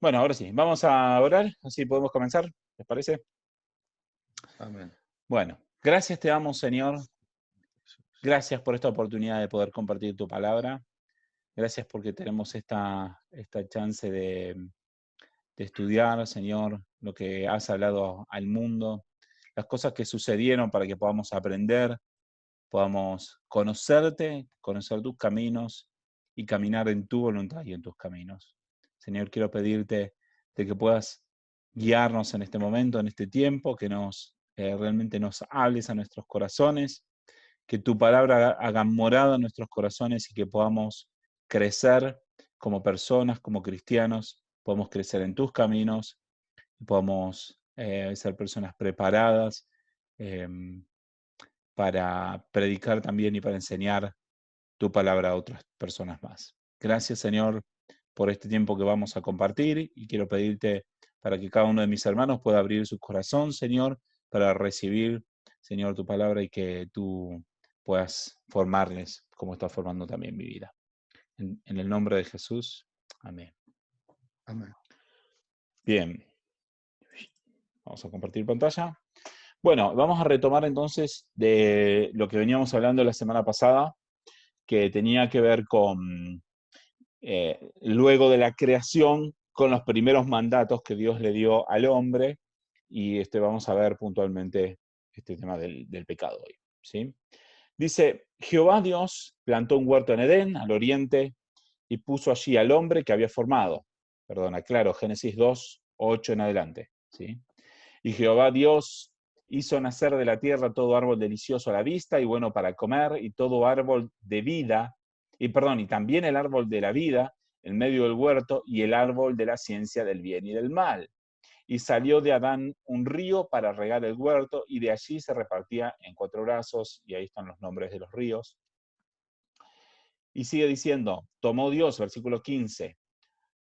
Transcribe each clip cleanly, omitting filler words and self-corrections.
Bueno, ahora sí, vamos a orar, así podemos comenzar, ¿les parece? Amén. Bueno, gracias te damos, Señor. Gracias por esta oportunidad de poder compartir tu palabra. Gracias porque tenemos esta chance de estudiar, Señor, lo que has hablado al mundo, las cosas que sucedieron para que podamos aprender, podamos conocerte, conocer tus caminos y caminar en tu voluntad y en tus caminos. Señor, quiero pedirte de que puedas guiarnos en este momento, en este tiempo, que realmente nos hables a nuestros corazones, que tu palabra haga morada en nuestros corazones y que podamos crecer como personas, como cristianos, podamos crecer en tus caminos y podamos ser personas preparadas eh, para predicar también y para enseñar tu palabra a otras personas más. Gracias, Señor, por este tiempo que vamos a compartir y quiero pedirte para que cada uno de mis hermanos pueda abrir su corazón, Señor, para recibir, Señor, tu palabra y que tú puedas formarles como estás formando también mi vida. En el nombre de Jesús, amén. Amén. Bien, vamos a compartir pantalla. Bueno, vamos a retomar entonces de lo que veníamos hablando la semana pasada, que tenía que ver con luego de la creación, con los primeros mandatos que Dios le dio al hombre, y vamos a ver puntualmente este tema del pecado hoy, ¿sí? Dice, Jehová Dios plantó un huerto en Edén, al oriente, y puso allí al hombre que había formado. Perdona, claro, Génesis 2, 8 en adelante, ¿sí? Y Jehová Dios hizo nacer de la tierra todo árbol delicioso a la vista y bueno para comer, y todo árbol de vida, y también el árbol de la vida en medio del huerto, y el árbol de la ciencia del bien y del mal. Y salió de Adán un río para regar el huerto, y de allí se repartía en 4 brazos, y ahí están los nombres de los ríos. Y sigue diciendo, tomó Dios, versículo 15,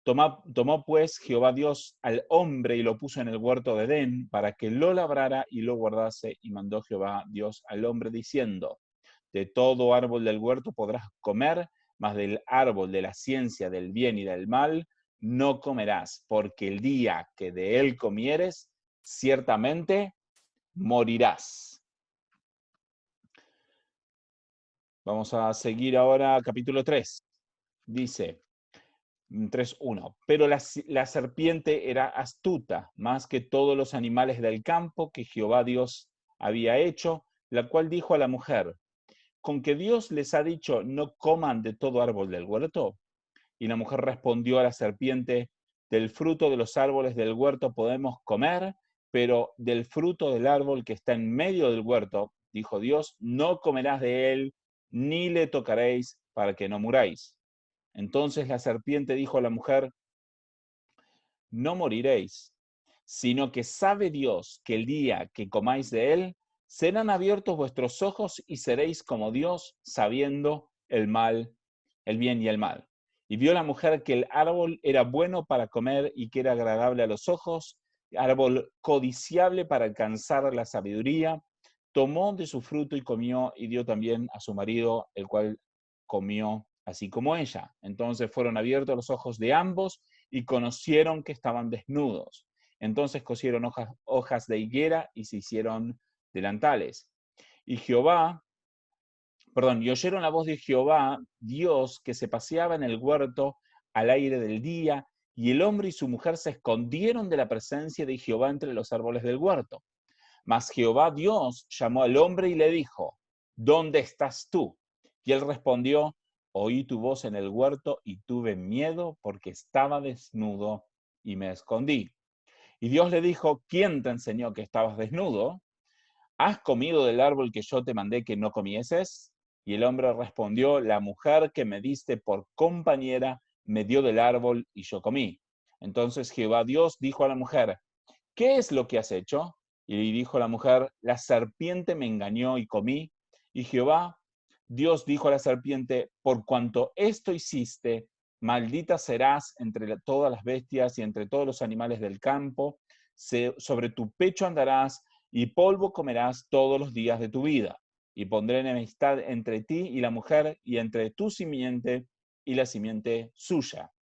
tomó pues Jehová Dios al hombre y lo puso en el huerto de Edén para que lo labrara y lo guardase, y mandó Jehová Dios al hombre diciendo, de todo árbol del huerto podrás comer, mas del árbol de la ciencia del bien y del mal no comerás, porque el día que de él comieres, ciertamente morirás. Vamos a seguir ahora capítulo 3. Dice, 3:1. Pero la serpiente era astuta, más que todos los animales del campo que Jehová Dios había hecho, la cual dijo a la mujer, ¿con que Dios les ha dicho no coman de todo árbol del huerto? Y la mujer respondió a la serpiente, del fruto de los árboles del huerto podemos comer, pero del fruto del árbol que está en medio del huerto, dijo Dios, no comerás de él, ni le tocaréis para que no muráis. Entonces la serpiente dijo a la mujer, no moriréis, sino que sabe Dios que el día que comáis de él, serán abiertos vuestros ojos y seréis como Dios, sabiendo el mal, el bien y el mal. Y vio la mujer que el árbol era bueno para comer y que era agradable a los ojos, árbol codiciable para alcanzar la sabiduría. Tomó de su fruto y comió, y dio también a su marido, el cual comió así como ella. Entonces fueron abiertos los ojos de ambos y conocieron que estaban desnudos. Entonces cosieron hojas de higuera y se hicieron delantales. Y y oyeron la voz de Jehová, Dios, que se paseaba en el huerto al aire del día, y el hombre y su mujer se escondieron de la presencia de Jehová entre los árboles del huerto. Mas Jehová Dios llamó al hombre y le dijo, ¿dónde estás tú? Y él respondió, oí tu voz en el huerto y tuve miedo porque estaba desnudo y me escondí. Y Dios le dijo, ¿quién te enseñó que estabas desnudo? ¿Has comido del árbol que yo te mandé que no comieses? Y el hombre respondió, la mujer que me diste por compañera me dio del árbol y yo comí. Entonces Jehová Dios dijo a la mujer, ¿qué es lo que has hecho? Y dijo la mujer, la serpiente me engañó y comí. Y Jehová, Dios dijo a la serpiente, por cuanto esto hiciste, maldita serás entre todas las bestias y entre todos los animales del campo, sobre tu pecho andarás y polvo comerás todos los días de tu vida. Y pondré enemistad entre ti y la mujer y entre tu simiente y la simiente suya.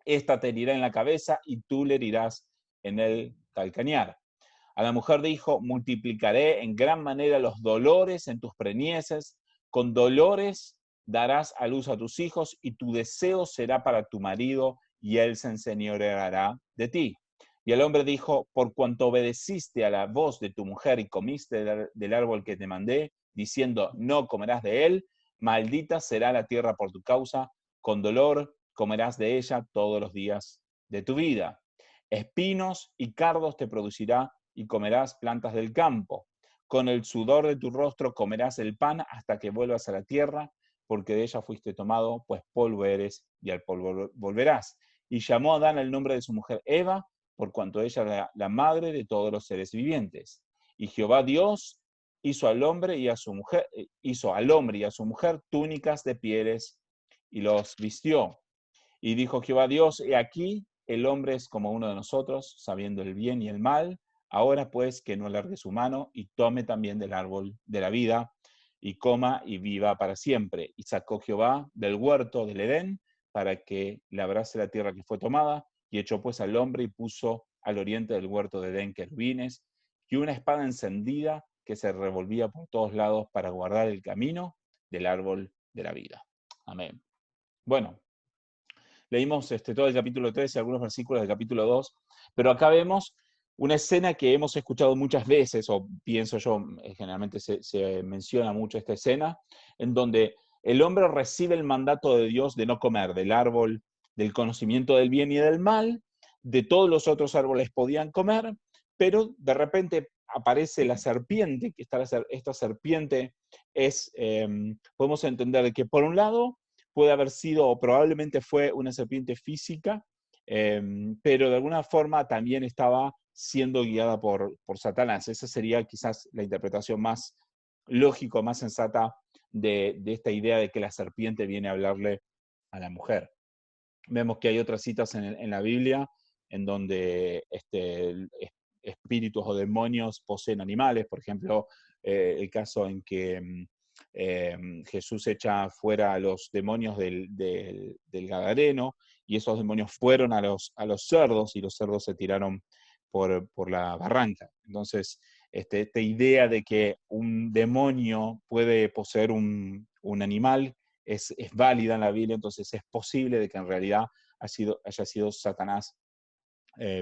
Esta te herirá en la cabeza y tú le herirás en el calcañar. A la mujer dijo, multiplicaré en gran manera los dolores en tus preñeces, con dolores darás a luz a tus hijos y tu deseo será para tu marido y él se enseñoreará de ti. Y el hombre dijo, por cuanto obedeciste a la voz de tu mujer y comiste del árbol que te mandé, diciendo, no comerás de él, maldita será la tierra por tu causa, con dolor comerás de ella todos los días de tu vida. Espinos y cardos te producirá y comerás plantas del campo. Con el sudor de tu rostro comerás el pan hasta que vuelvas a la tierra, porque de ella fuiste tomado, pues polvo eres y al polvo volverás. Y llamó a Adán el nombre de su mujer Eva, por cuanto ella era la madre de todos los seres vivientes. Y Jehová Dios hizo al hombre y a su mujer, túnicas de pieles y los vistió. Y dijo Jehová Dios, he aquí, el hombre es como uno de nosotros, sabiendo el bien y el mal. Ahora pues que no alargue su mano y tome también del árbol de la vida y coma y viva para siempre. Y sacó Jehová del huerto del Edén para que labrase la tierra que fue tomada, y echó pues al hombre y puso al oriente del huerto de Edén querubines y una espada encendida que se revolvía por todos lados para guardar el camino del árbol de la vida. Amén. Bueno, leímos todo el capítulo 3 y algunos versículos del capítulo 2, pero acá vemos una escena que hemos escuchado muchas veces, o pienso yo, generalmente se menciona mucho esta escena, en donde el hombre recibe el mandato de Dios de no comer del árbol del conocimiento del bien y del mal, de todos los otros árboles podían comer, pero de repente aparece la serpiente, que esta serpiente es, podemos entender que por un lado, puede haber sido o probablemente fue una serpiente física, pero de alguna forma también estaba siendo guiada por Satanás. Esa sería quizás la interpretación más lógica, más sensata de esta idea de que la serpiente viene a hablarle a la mujer. Vemos que hay otras citas en la Biblia en donde espíritus o demonios poseen animales, por ejemplo, el caso en que Jesús echa fuera a los demonios del Gadareno, y esos demonios fueron a los cerdos, y los cerdos se tiraron por la barranca. Entonces, esta idea de que un demonio puede poseer un animal es válida en la Biblia, entonces es posible de que en realidad haya sido Satanás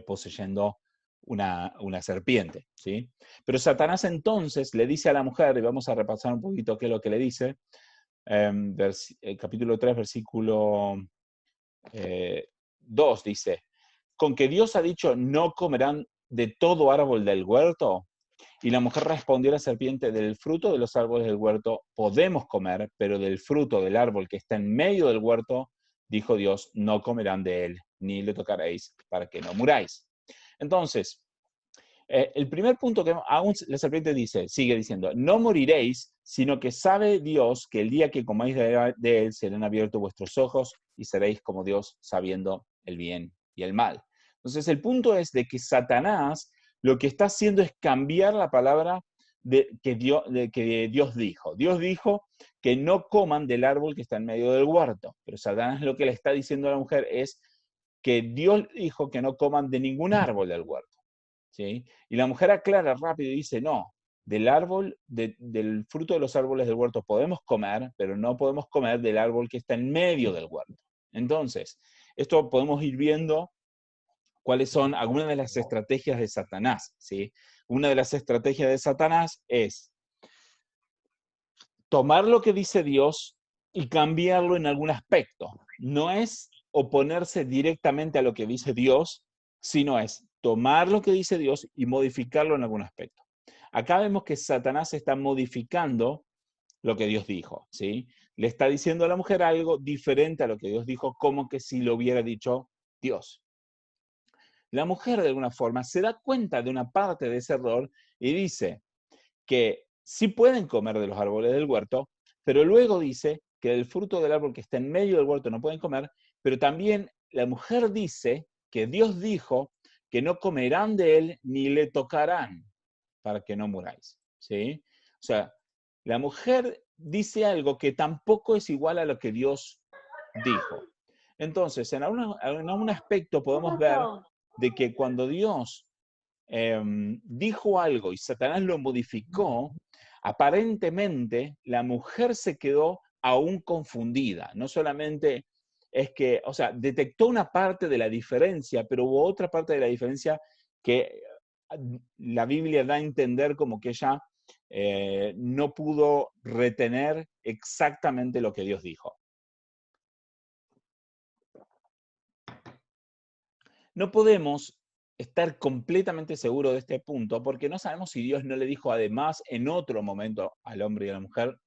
poseyendo una serpiente, ¿sí? Pero Satanás entonces le dice a la mujer, y vamos a repasar un poquito qué es lo que le dice, capítulo 3, versículo 2 dice, con que Dios ha dicho, no comerán de todo árbol del huerto. Y la mujer respondió a la serpiente, del fruto de los árboles del huerto podemos comer, pero del fruto del árbol que está en medio del huerto, dijo Dios, no comerán de él, ni le tocaréis, para que no muráis. Entonces, el primer punto que aún la serpiente sigue diciendo, no moriréis, sino que sabe Dios que el día que comáis de él serán abiertos vuestros ojos y seréis como Dios sabiendo el bien y el mal. Entonces el punto es de que Satanás lo que está haciendo es cambiar la palabra que Dios dijo. Dios dijo que no coman del árbol que está en medio del huerto, pero Satanás lo que le está diciendo a la mujer es que Dios dijo que no coman de ningún árbol del huerto. ¿Sí? Y la mujer aclara rápido y dice, no, del fruto de los árboles del huerto podemos comer, pero no podemos comer del árbol que está en medio del huerto. Entonces, esto podemos ir viendo cuáles son algunas de las estrategias de Satanás, ¿sí? Una de las estrategias de Satanás es tomar lo que dice Dios y cambiarlo en algún aspecto. No es oponerse directamente a lo que dice Dios, sino es tomar lo que dice Dios y modificarlo en algún aspecto. Acá vemos que Satanás está modificando lo que Dios dijo, ¿sí? Le está diciendo a la mujer algo diferente a lo que Dios dijo, como que si lo hubiera dicho Dios. La mujer, de alguna forma, se da cuenta de una parte de ese error y dice que sí pueden comer de los árboles del huerto, pero luego dice que del fruto del árbol que está en medio del huerto no pueden comer, pero también la mujer dice que Dios dijo que no comerán de él ni le tocarán para que no muráis, ¿sí? O sea, la mujer dice algo que tampoco es igual a lo que Dios dijo. Entonces, en algún aspecto podemos ver de que cuando Dios dijo algo y Satanás lo modificó, aparentemente la mujer se quedó aún confundida. No solamente es que, o sea, detectó una parte de la diferencia, pero hubo otra parte de la diferencia que la Biblia da a entender como que ella no pudo retener exactamente lo que Dios dijo. No podemos estar completamente seguros de este punto porque no sabemos si Dios no le dijo además en otro momento al hombre y a la mujer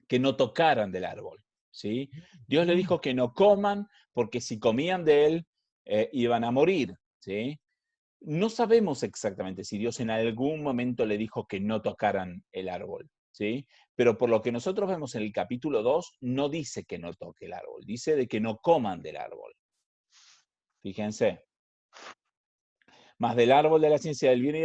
que no tocaran del árbol, ¿sí? Dios le dijo que no coman porque si comían de él iban a morir, ¿sí? No sabemos exactamente si Dios en algún momento le dijo que no tocaran el árbol, ¿sí? Pero por lo que nosotros vemos en el capítulo 2, no dice que no toque el árbol, dice de que no coman del árbol. Fíjense. Mas del árbol de la ciencia del bien y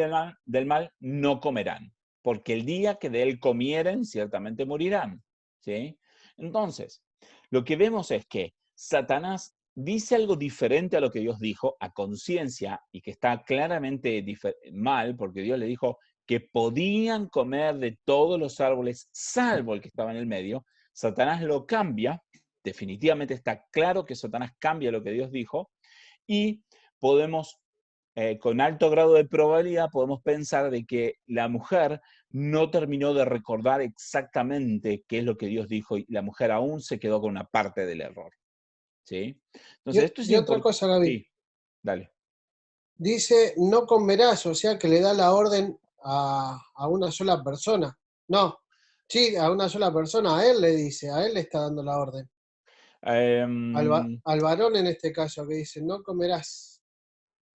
del mal no comerán, porque el día que de él comieren, ciertamente morirán, ¿sí? Entonces, lo que vemos es que Satanás dice algo diferente a lo que Dios dijo, a conciencia, y que está claramente mal, porque Dios le dijo que podían comer de todos los árboles, salvo el que estaba en el medio. Satanás lo cambia, definitivamente está claro que Satanás cambia lo que Dios dijo, y podemos con alto grado de probabilidad podemos pensar de que la mujer no terminó de recordar exactamente qué es lo que Dios dijo y la mujer aún se quedó con una parte del error. ¿Sí? Entonces, esto es Y otra importante. cosa, Gaby. Sí, dale. Dice, no comerás, o sea que le da la orden a una sola persona. No, sí, a una sola persona, a él le dice, a él le está dando la orden. Al varón en este caso, que dice, no comerás.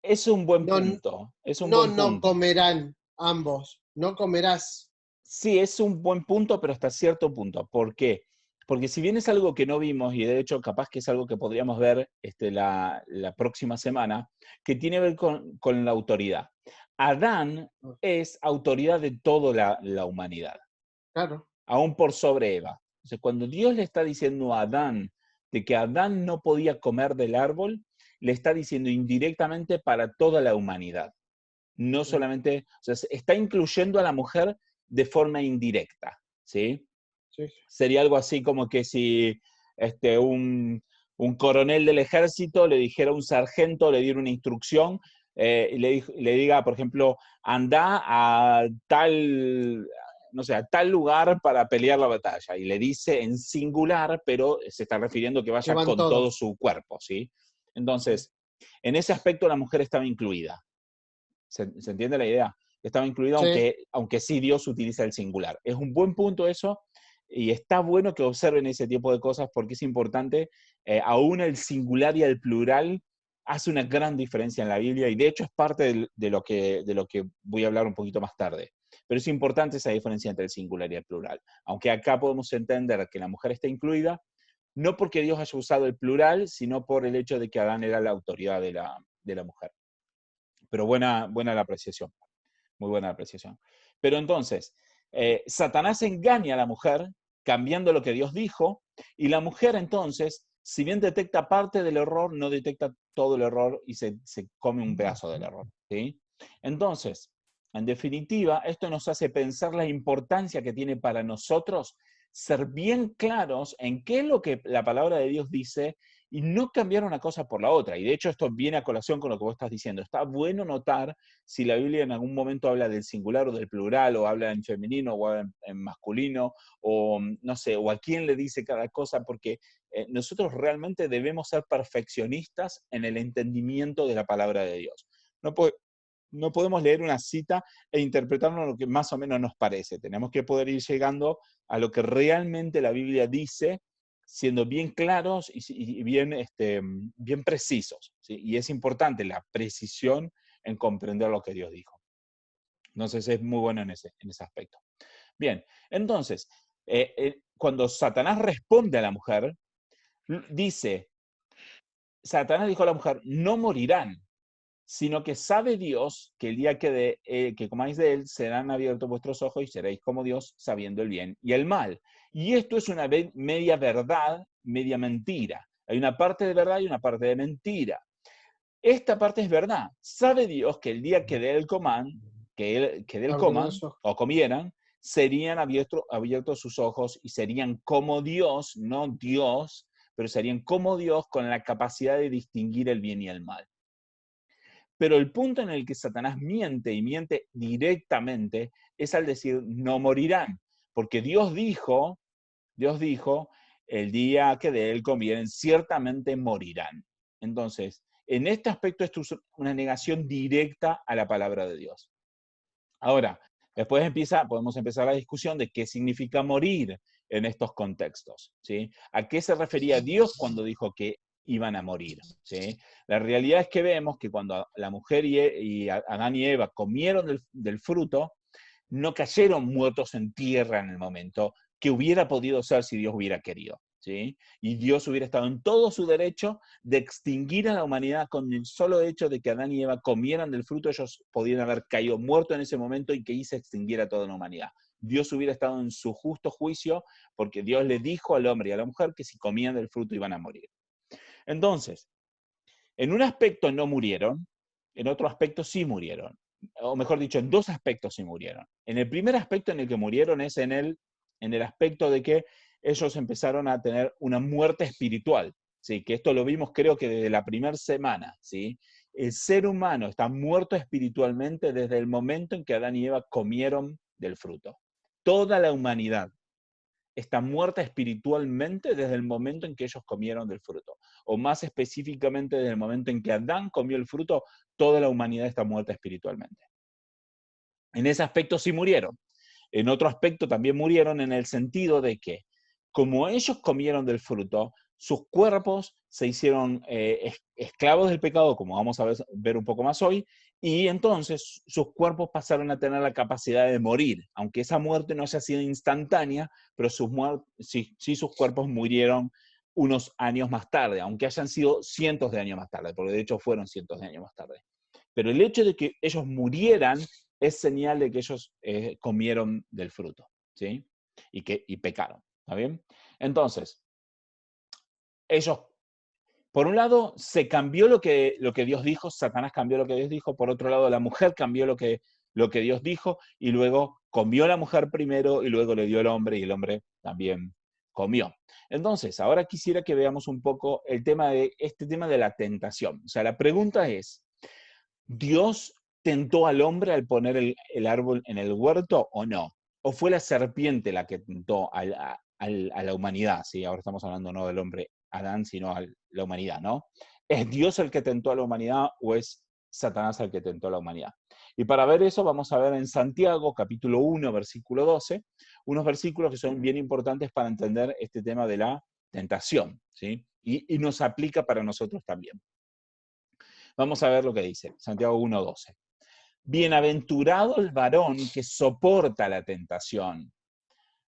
Es un buen No, punto. Es un no, buen no punto. comerán ambos, no comerás. Sí, es un buen punto, pero hasta cierto punto. ¿Por qué? Porque si bien es algo que no vimos, y de hecho capaz que es algo que podríamos ver la próxima semana, que tiene que ver con la autoridad. Adán es autoridad de toda la humanidad, Claro. aún por sobre Eva. Entonces, cuando Dios le está diciendo a Adán de que Adán no podía comer del árbol, le está diciendo indirectamente para toda la humanidad. No solamente, o sea, está incluyendo a la mujer de forma indirecta, ¿sí? Sí. Sería algo así como que si un coronel del ejército le dijera a un sargento, le diera una instrucción y le diga, por ejemplo, anda a tal, no sé, a tal lugar para pelear la batalla. Y le dice en singular, pero se está refiriendo que Que vaya van con todo todos. su cuerpo, ¿sí? Entonces, en ese aspecto la mujer estaba incluida. ¿Se entiende la idea? Estaba incluida, Sí. aunque sí Dios utiliza el singular. Es un buen punto eso, y está bueno que observen ese tipo de cosas porque es importante. Aún el singular y el plural hace una gran diferencia en la Biblia, y de hecho es parte de lo que voy a hablar un poquito más tarde. Pero es importante esa diferencia entre el singular y el plural. Aunque acá podemos entender que la mujer está incluida, no porque Dios haya usado el plural, sino por el hecho de que Adán era la autoridad de la mujer. Pero buena la apreciación, muy buena la apreciación. Pero entonces, Satanás engaña a la mujer cambiando lo que Dios dijo, y la mujer entonces, si bien detecta parte del error, no detecta todo el error y se come un pedazo del error, ¿sí? Entonces, en definitiva, esto nos hace pensar la importancia que tiene para nosotros ser bien claros en qué es lo que la palabra de Dios dice y no cambiar una cosa por la otra. Y de hecho esto viene a colación con lo que vos estás diciendo. Está bueno notar si la Biblia en algún momento habla del singular o del plural, o habla en femenino o habla en masculino, o no sé, o a quién le dice cada cosa, porque nosotros realmente debemos ser perfeccionistas en el entendimiento de la palabra de Dios. No podemos leer una cita e interpretarlo lo que más o menos nos parece. Tenemos que poder ir llegando a lo que realmente la Biblia dice, siendo bien claros y bien, bien precisos, ¿sí? Y es importante la precisión en comprender lo que Dios dijo. Entonces es muy bueno en ese aspecto. Bien, entonces, cuando Satanás responde a la mujer, dice, Satanás dijo a la mujer, no morirán, sino que sabe Dios que el día que comáis de él, serán abiertos vuestros ojos y seréis como Dios, sabiendo el bien y el mal. Y esto es una media verdad, media mentira. Hay una parte de verdad y una parte de mentira. Esta parte es verdad. Sabe Dios que el día que de él coman, que de él Abrirá coman los ojos. o comieran, serían abiertos sus ojos y serían como Dios, no Dios, pero serían como Dios con la capacidad de distinguir el bien y el mal. Pero el punto en el que Satanás miente y miente directamente es al decir no morirán, porque Dios dijo, el día que de él comieren, ciertamente morirán. Entonces, en este aspecto esto es una negación directa a la palabra de Dios. Ahora, después podemos empezar la discusión de qué significa morir en estos contextos, ¿sí? ¿A qué se refería Dios cuando dijo que iban a morir? ¿Sí? La realidad es que vemos que cuando la mujer y Adán y Eva comieron del fruto, no cayeron muertos en tierra en el momento, que hubiera podido ser si Dios hubiera querido. ¿Sí? Y Dios hubiera estado en todo su derecho de extinguir a la humanidad con el solo hecho de que Adán y Eva comieran del fruto, ellos podían haber caído muertos en ese momento y que ahí se extinguiera a toda la humanidad. Dios hubiera estado en su justo juicio porque Dios le dijo al hombre y a la mujer que si comían del fruto iban a morir. Entonces, en un aspecto no murieron, en otro aspecto sí murieron. O mejor dicho, en dos aspectos sí murieron. En el primer aspecto en el que murieron es en el aspecto de que ellos empezaron a tener una muerte espiritual, ¿sí? Que esto lo vimos creo que desde la primera semana, ¿sí? El ser humano está muerto espiritualmente desde el momento en que Adán y Eva comieron del fruto. Toda la humanidad está muerta espiritualmente desde el momento en que ellos comieron del fruto. O más específicamente desde el momento en que Adán comió el fruto, toda la humanidad está muerta espiritualmente. En ese aspecto sí murieron. En otro aspecto también murieron en el sentido de que, como ellos comieron del fruto, sus cuerpos se hicieron esclavos del pecado, como vamos a ver un poco más hoy, y entonces sus cuerpos pasaron a tener la capacidad de morir, aunque esa muerte no haya sido instantánea, pero sí, sus cuerpos murieron unos años más tarde, aunque hayan sido cientos de años más tarde, porque de hecho fueron cientos de años más tarde. Pero el hecho de que ellos murieran es señal de que ellos comieron del fruto, ¿sí? Y pecaron, ¿está bien? Entonces, ellos, por un lado, se cambió lo que Dios dijo, Satanás cambió lo que Dios dijo, por otro lado, la mujer cambió lo que Dios dijo, y luego comió la mujer primero, y luego le dio el hombre, y el hombre también comió. Entonces, ahora quisiera que veamos un poco este tema de la tentación. O sea, la pregunta es, ¿Dios tentó al hombre al poner el árbol en el huerto o no? ¿O fue la serpiente la que tentó a la humanidad? ¿Sí? Ahora estamos hablando no del hombre Adán, sino a la humanidad, ¿no? ¿Es Dios el que tentó a la humanidad o es Satanás el que tentó a la humanidad? Y para ver eso vamos a ver en Santiago, capítulo 1, versículo 12, unos versículos que son bien importantes para entender este tema de la tentación, ¿sí? Y nos aplica para nosotros también. Vamos a ver lo que dice, Santiago 1:12. Bienaventurado el varón que soporta la tentación,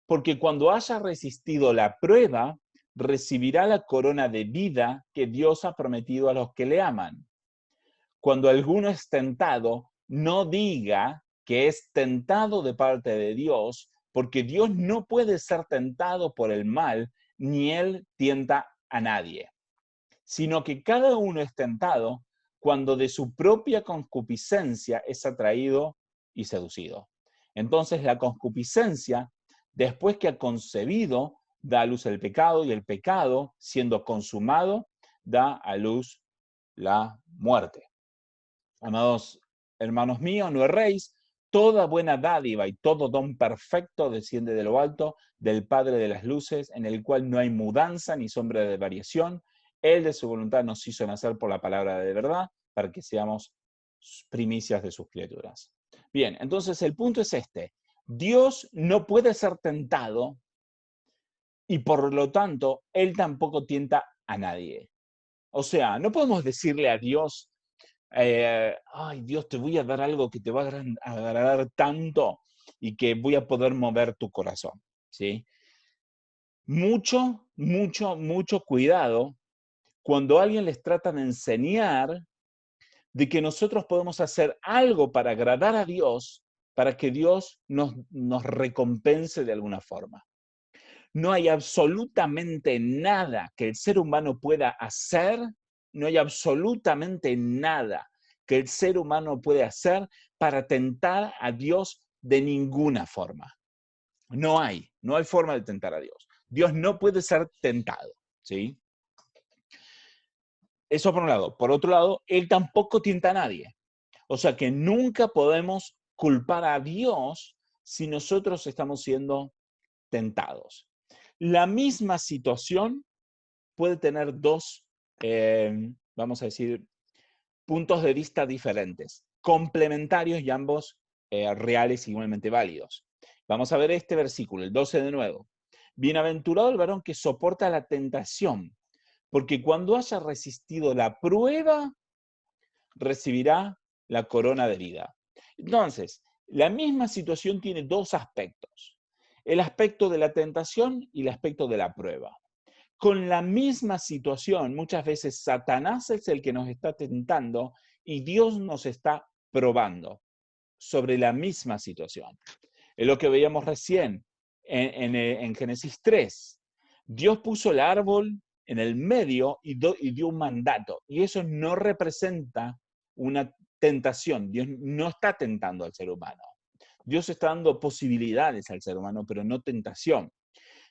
porque cuando haya resistido la prueba, recibirá la corona de vida que Dios ha prometido a los que le aman. Cuando alguno es tentado, no diga que es tentado de parte de Dios, porque Dios no puede ser tentado por el mal, ni él tienta a nadie, sino que cada uno es tentado cuando de su propia concupiscencia es atraído y seducido. Entonces la concupiscencia, después que ha concebido, da a luz el pecado, y el pecado, siendo consumado, da a luz la muerte. Amados hermanos míos, no erréis, toda buena dádiva y todo don perfecto desciende de lo alto, del Padre de las luces, en el cual no hay mudanza ni sombra de variación. Él de su voluntad nos hizo nacer por la palabra de verdad, para que seamos primicias de sus criaturas. Bien, entonces el punto es este. Dios no puede ser tentado y por lo tanto, Él tampoco tienta a nadie. O sea, no podemos decirle a Dios, ay Dios, te voy a dar algo que te va a agradar tanto y que voy a poder mover tu corazón, ¿sí? Mucho, mucho, mucho cuidado cuando alguien les trata de enseñar de que nosotros podemos hacer algo para agradar a Dios, para que Dios nos recompense de alguna forma. No hay absolutamente nada que el ser humano pueda hacer, no hay absolutamente nada que el ser humano puede hacer para tentar a Dios de ninguna forma. No hay forma de tentar a Dios. Dios no puede ser tentado, ¿sí? Eso por un lado. Por otro lado, Él tampoco tienta a nadie. O sea que nunca podemos culpar a Dios si nosotros estamos siendo tentados. La misma situación puede tener dos, vamos a decir, puntos de vista diferentes, complementarios y ambos reales y igualmente válidos. Vamos a ver este versículo, el 12 de nuevo. Bienaventurado el varón que soporta la tentación, porque cuando haya resistido la prueba, recibirá la corona de vida. Entonces, la misma situación tiene dos aspectos. El aspecto de la tentación y el aspecto de la prueba. Con la misma situación, muchas veces Satanás es el que nos está tentando y Dios nos está probando sobre la misma situación. Es lo que veíamos recién en Génesis 3. Dios puso el árbol en el medio y dio un mandato. Y eso no representa una tentación. Dios no está tentando al ser humano. Dios está dando posibilidades al ser humano, pero no tentación.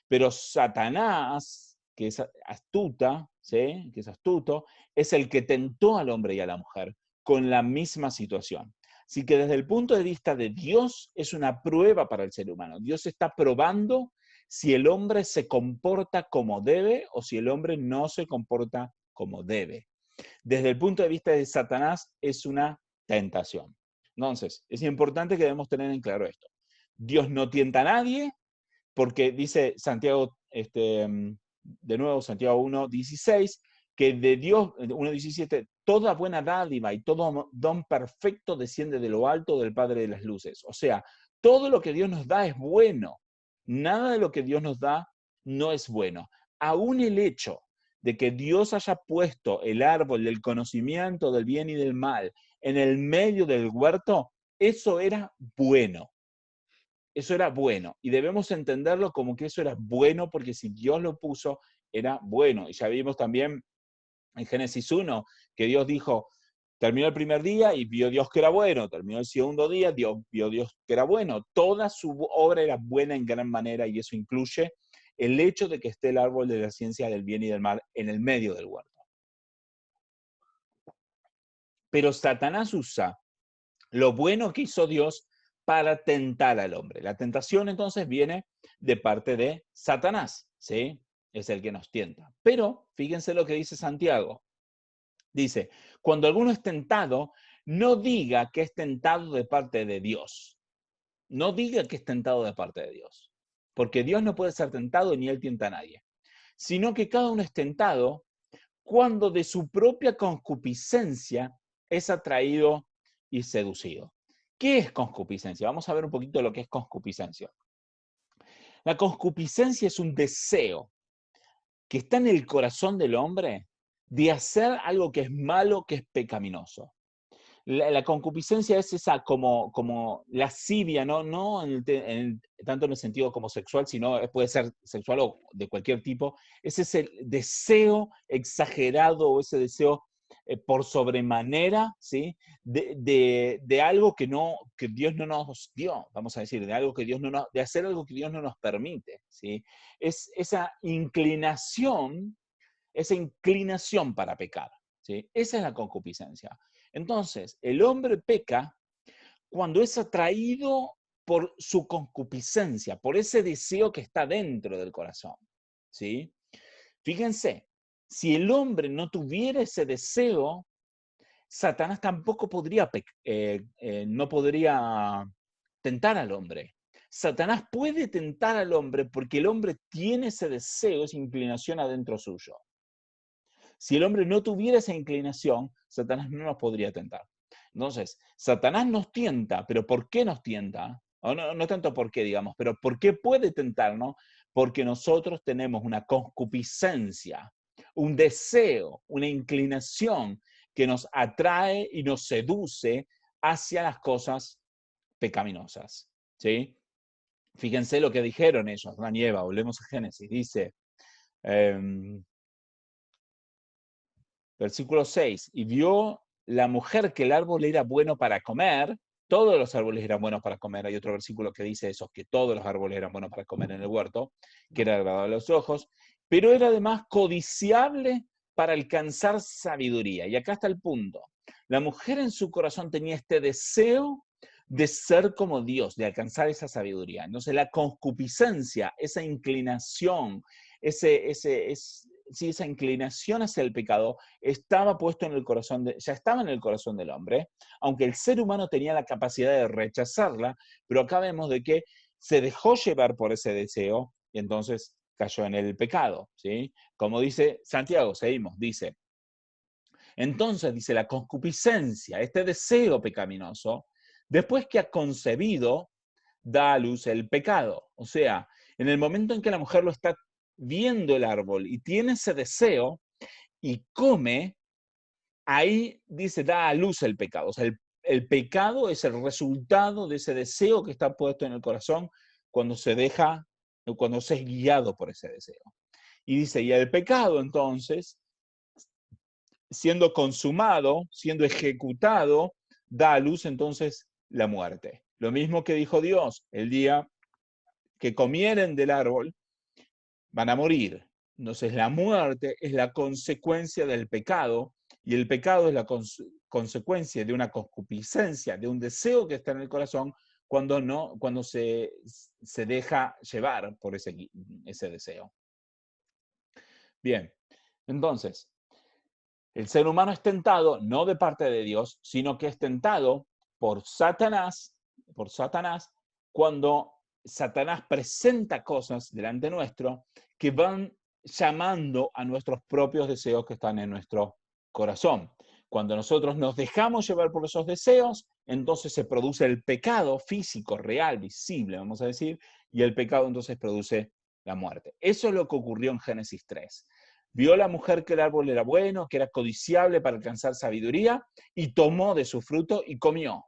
Pero Satanás, que es astuta, ¿sí? Que es astuto, es el que tentó al hombre y a la mujer con la misma situación. Así que desde el punto de vista de Dios es una prueba para el ser humano. Dios está probando si el hombre se comporta como debe o si el hombre no se comporta como debe. Desde el punto de vista de Satanás es una tentación. Entonces, es importante que debemos tener en claro esto. Dios no tienta a nadie, porque dice Santiago, de nuevo, Santiago 1:16, que de Dios, 1:17, toda buena dádiva y todo don perfecto desciende de lo alto del Padre de las luces. O sea, todo lo que Dios nos da es bueno. Nada de lo que Dios nos da no es bueno. Aún el hecho de que Dios haya puesto el árbol del conocimiento del bien y del mal en el medio del huerto, eso era bueno. Eso era bueno y debemos entenderlo como que eso era bueno porque si Dios lo puso, era bueno. Y ya vimos también en Génesis 1 que Dios dijo, terminó el primer día y vio Dios que era bueno, terminó el segundo día, vio Dios que era bueno. Toda su obra era buena en gran manera y eso incluye el hecho de que esté el árbol de la ciencia del bien y del mal en el medio del huerto. Pero Satanás usa lo bueno que hizo Dios para tentar al hombre. La tentación entonces viene de parte de Satanás, ¿sí? Es el que nos tienta. Pero fíjense lo que dice Santiago. Dice, cuando alguno es tentado, no diga que es tentado de parte de Dios. No diga que es tentado de parte de Dios. Porque Dios no puede ser tentado ni él tienta a nadie. Sino que cada uno es tentado cuando de su propia concupiscencia es atraído y seducido. ¿Qué es concupiscencia? Vamos a ver un poquito lo que es concupiscencia. La concupiscencia es un deseo que está en el corazón del hombre de hacer algo que es malo, que es pecaminoso. La concupiscencia es esa como lascivia, no tanto en el sentido como sexual, sino puede ser sexual o de cualquier tipo. Es ese deseo exagerado o ese deseo por sobremanera, ¿sí? De algo que Dios no nos dio, vamos a decir, de algo que Dios no nos, de hacer algo que Dios no nos permite, ¿sí? Es esa inclinación para pecar, ¿sí? Esa es la concupiscencia. Entonces, el hombre peca cuando es atraído por su concupiscencia, por ese deseo que está dentro del corazón, ¿sí? Fíjense, si el hombre no tuviera ese deseo, Satanás tampoco no podría tentar al hombre. Satanás puede tentar al hombre porque el hombre tiene ese deseo, esa inclinación adentro suyo. Si el hombre no tuviera esa inclinación, Satanás no nos podría tentar. Entonces, Satanás nos tienta, pero ¿por qué nos tienta? O no tanto por qué, digamos, pero ¿por qué puede tentarnos? Porque nosotros tenemos una concupiscencia, un deseo, una inclinación que nos atrae y nos seduce hacia las cosas pecaminosas, ¿sí? Fíjense lo que dijeron ellos, Adán y Eva, volvemos a Génesis, dice, versículo 6, y vio la mujer que el árbol era bueno para comer, todos los árboles eran buenos para comer, hay otro versículo que dice eso, que todos los árboles eran buenos para comer en el huerto, que era agradable a los ojos, pero era además codiciable para alcanzar sabiduría. Y acá está el punto. La mujer en su corazón tenía este deseo de ser como Dios, de alcanzar esa sabiduría. Entonces la concupiscencia, esa inclinación, esa inclinación hacia el pecado estaba puesto en el corazón, ya estaba en el corazón del hombre, aunque el ser humano tenía la capacidad de rechazarla, pero acá vemos de que se dejó llevar por ese deseo y entonces cayó en el pecado, ¿sí? Como dice Santiago, seguimos, dice, entonces dice la concupiscencia, este deseo pecaminoso, después que ha concebido, da a luz el pecado. O sea, en el momento en que la mujer lo está viendo el árbol y tiene ese deseo y come, ahí dice, da a luz el pecado. O sea, el pecado es el resultado de ese deseo que está puesto en el corazón cuando se deja, cuando se es guiado por ese deseo. Y dice, y el pecado entonces, siendo consumado, siendo ejecutado, da a luz entonces la muerte. Lo mismo que dijo Dios, el día que comieren del árbol, van a morir. Entonces la muerte es la consecuencia del pecado y el pecado es la consecuencia de una concupiscencia, de un deseo que está en el corazón cuando se deja llevar por ese deseo. Bien, entonces, el ser humano es tentado no de parte de Dios, sino que es tentado por Satanás cuando Satanás presenta cosas delante nuestro que van llamando a nuestros propios deseos que están en nuestro corazón. Cuando nosotros nos dejamos llevar por esos deseos, entonces se produce el pecado físico, real, visible, vamos a decir, y el pecado entonces produce la muerte. Eso es lo que ocurrió en Génesis 3. Vio la mujer que el árbol era bueno, que era codiciable para alcanzar sabiduría, y tomó de su fruto y comió.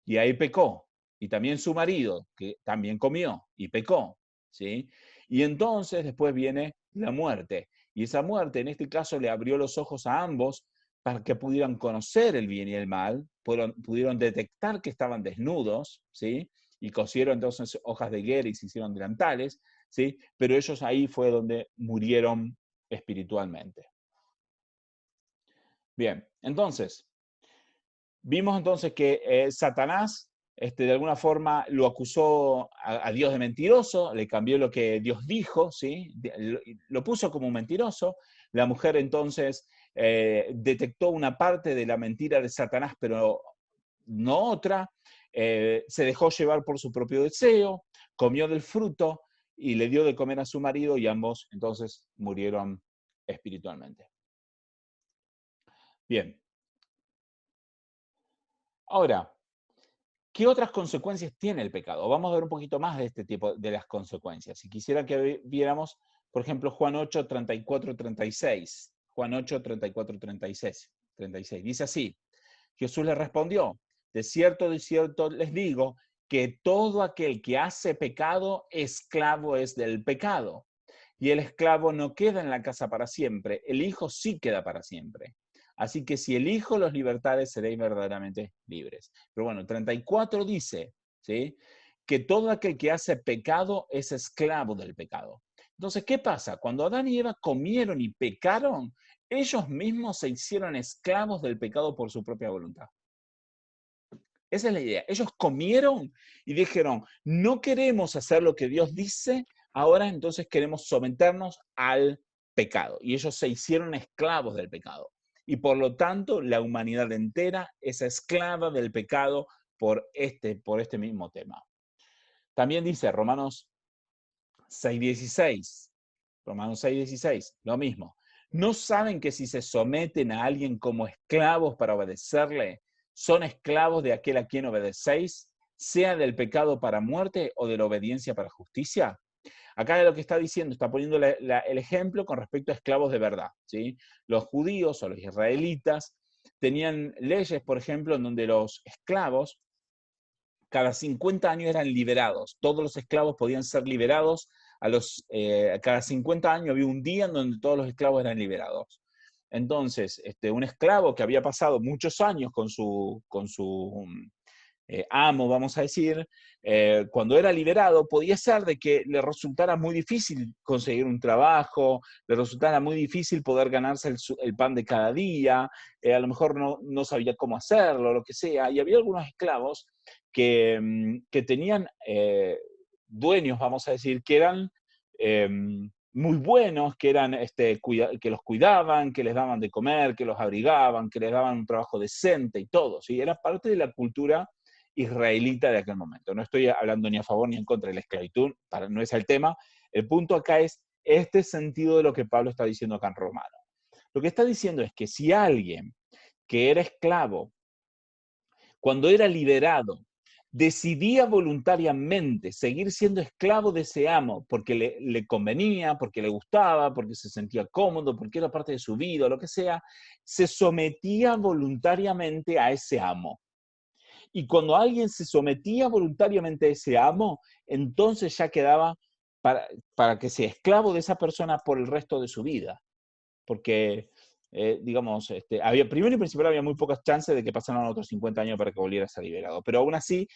Y ahí pecó. Y también su marido, que también comió y pecó. ¿Sí? Y entonces después viene la muerte. Y esa muerte, en este caso, le abrió los ojos a ambos para que pudieran conocer el bien y el mal, pudieron detectar que estaban desnudos, ¿sí? Y cosieron entonces hojas de higuera y se hicieron delantales, ¿sí? Pero ellos ahí fue donde murieron espiritualmente. Bien, entonces, vimos entonces que Satanás de alguna forma lo acusó a Dios de mentiroso, le cambió lo que Dios dijo, ¿sí? Lo puso como un mentiroso. La mujer entonces detectó una parte de la mentira de Satanás, pero no otra. Se dejó llevar por su propio deseo, comió del fruto y le dio de comer a su marido y ambos entonces murieron espiritualmente. Bien. Ahora, ¿qué otras consecuencias tiene el pecado? Vamos a ver un poquito más de este tipo de las consecuencias. Si quisiera que viéramos, por ejemplo, Juan 8, 34, 36. Juan 8, 34, 36. Dice así, Jesús le respondió, de cierto les digo, que todo aquel que hace pecado, esclavo es del pecado. Y el esclavo no queda en la casa para siempre, el Hijo sí queda para siempre. Así que si el Hijo los libertare, seréis verdaderamente libres. Pero bueno, 34 dice, ¿sí?, que todo aquel que hace pecado es esclavo del pecado. Entonces, ¿qué pasa? Cuando Adán y Eva comieron y pecaron, ellos mismos se hicieron esclavos del pecado por su propia voluntad. Esa es la idea. Ellos comieron y dijeron, no queremos hacer lo que Dios dice, ahora entonces queremos someternos al pecado. Y ellos se hicieron esclavos del pecado. Y por lo tanto, la humanidad entera es esclava del pecado por este mismo tema. También dice Romanos 6:16. Romanos 6:16, lo mismo. ¿No saben que si se someten a alguien como esclavos para obedecerle, son esclavos de aquel a quien obedecéis, sea del pecado para muerte o de la obediencia para justicia? Acá lo que está diciendo, está poniendo el ejemplo con respecto a esclavos de verdad, ¿sí? Los judíos o los israelitas tenían leyes, por ejemplo, en donde los esclavos cada 50 años eran liberados. Todos los esclavos podían ser liberados. Cada 50 años había un día en donde todos los esclavos eran liberados. Entonces, un esclavo que había pasado muchos años con su amo, vamos a decir, cuando era liberado, podía ser de que le resultara muy difícil conseguir un trabajo, le resultara muy difícil poder ganarse el pan de cada día, a lo mejor no sabía cómo hacerlo, lo que sea, y había algunos esclavos que tenían dueños, vamos a decir, que eran muy buenos, que los cuidaban, que les daban de comer, que los abrigaban, que les daban un trabajo decente y todo, ¿sí? Era parte de la cultura israelita de aquel momento. No estoy hablando ni a favor ni en contra de la esclavitud, no es el tema. El punto acá es este sentido de lo que Pablo está diciendo acá en Romano. Lo que está diciendo es que si alguien que era esclavo, cuando era liberado, decidía voluntariamente seguir siendo esclavo de ese amo porque le convenía, porque le gustaba, porque se sentía cómodo, porque era parte de su vida, o lo que sea, se sometía voluntariamente a ese amo. Y cuando alguien se sometía voluntariamente a ese amo, entonces ya quedaba para que sea esclavo de esa persona por el resto de su vida. Porque, digamos, primero y principal había muy pocas chances de que pasaran otros 50 años para que volviera a ser liberado. Pero aún así,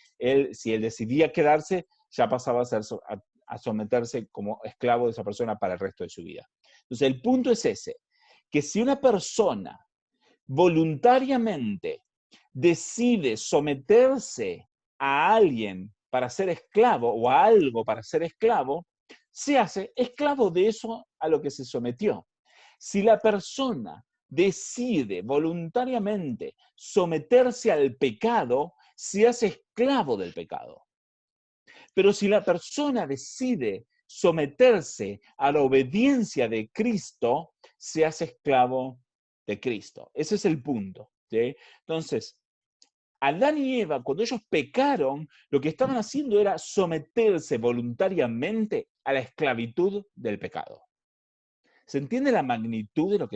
si él decidía quedarse, ya pasaba a someterse como esclavo de esa persona para el resto de su vida. Entonces, el punto es ese, que si una persona voluntariamente decide someterse a alguien para ser esclavo o a algo para ser esclavo, se hace esclavo de eso a lo que se sometió. Si la persona decide voluntariamente someterse al pecado, se hace esclavo del pecado. Pero si la persona decide someterse a la obediencia de Cristo, se hace esclavo de Cristo. Ese es el punto, ¿sí? Entonces, Adán y Eva, cuando ellos pecaron, lo que estaban haciendo era someterse voluntariamente a la esclavitud del pecado. ¿Se entiende la magnitud de lo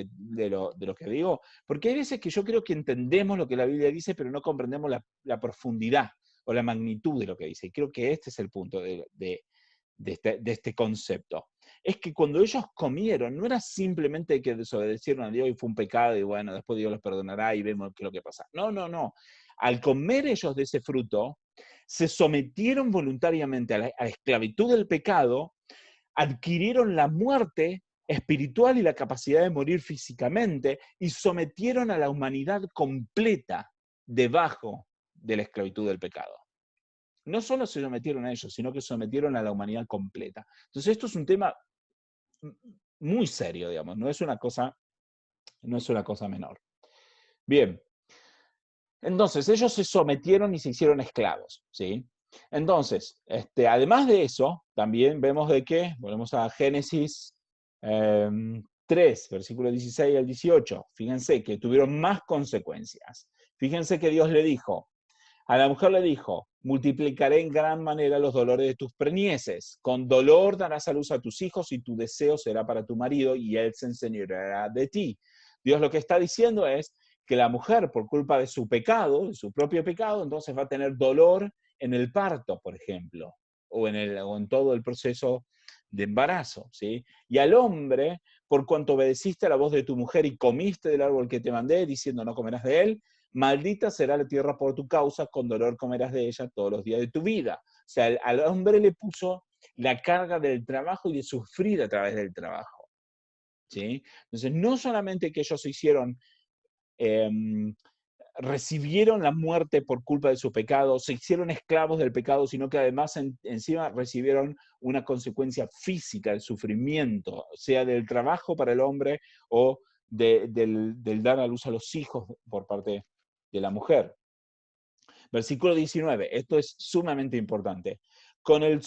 que digo? Porque hay veces que yo creo que entendemos lo que la Biblia dice, pero no comprendemos la profundidad o la magnitud de lo que dice. Y creo que este es el punto de este concepto. Es que cuando ellos comieron, no era simplemente que desobedecieron a Dios y fue un pecado y bueno, después Dios los perdonará y vemos qué es lo que pasa. No, no, no. Al comer ellos de ese fruto, se sometieron voluntariamente a la esclavitud del pecado, adquirieron la muerte espiritual y la capacidad de morir físicamente y sometieron a la humanidad completa debajo de la esclavitud del pecado. No solo se sometieron a ellos, sino que sometieron a la humanidad completa. Entonces esto es un tema muy serio, digamos, no es una cosa menor. Bien, entonces ellos se sometieron y se hicieron esclavos, ¿sí? Entonces, además de eso, también vemos de que, volvemos a Génesis 3, versículo 16 al 18, fíjense que tuvieron más consecuencias. Fíjense que Dios le dijo, a la mujer le dijo, multiplicaré en gran manera los dolores de tus preñeces. Con dolor darás a luz a tus hijos y tu deseo será para tu marido y él se enseñoreará de ti. Dios lo que está diciendo es que la mujer, por culpa de su pecado, de su propio pecado, entonces va a tener dolor en el parto, por ejemplo, o en todo el proceso de embarazo, ¿sí? Y al hombre, por cuanto obedeciste a la voz de tu mujer y comiste del árbol que te mandé, diciendo no comerás de él, maldita será la tierra por tu causa, con dolor comerás de ella todos los días de tu vida. O sea, al hombre le puso la carga del trabajo y de sufrir a través del trabajo, ¿sí? Entonces, no solamente que ellos recibieron la muerte por culpa de su pecado, se hicieron esclavos del pecado, sino que además encima recibieron una consecuencia física, el sufrimiento, sea del trabajo para el hombre o del dar a luz a los hijos por parte de la mujer. Versículo 19, esto es sumamente importante. Con el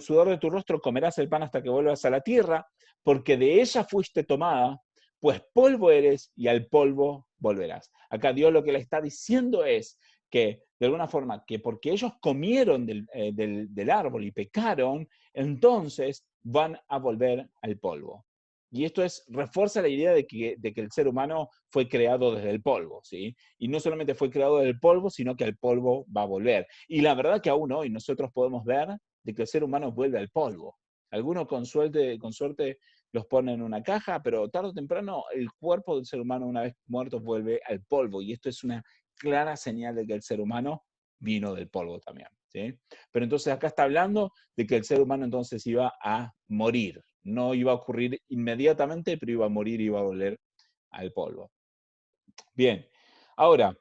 sudor de tu rostro comerás el pan hasta que vuelvas a la tierra, porque de ella fuiste tomada, pues polvo eres y al polvo volverás. Acá Dios lo que le está diciendo es que, de alguna forma, que porque ellos comieron del árbol y pecaron, entonces van a volver al polvo. Y esto refuerza la idea de que el ser humano fue creado desde el polvo, ¿sí? Y no solamente fue creado desde el polvo, sino que al polvo va a volver. Y la verdad que aún hoy nosotros podemos ver de que el ser humano vuelve al polvo. Algunos con suerte los ponen en una caja, pero tarde o temprano el cuerpo del ser humano, una vez muerto, vuelve al polvo. Y esto es una clara señal de que el ser humano vino del polvo también, ¿sí? Pero entonces acá está hablando de que el ser humano entonces iba a morir. No iba a ocurrir inmediatamente, pero iba a morir y iba a volver al polvo. Bien, ahora,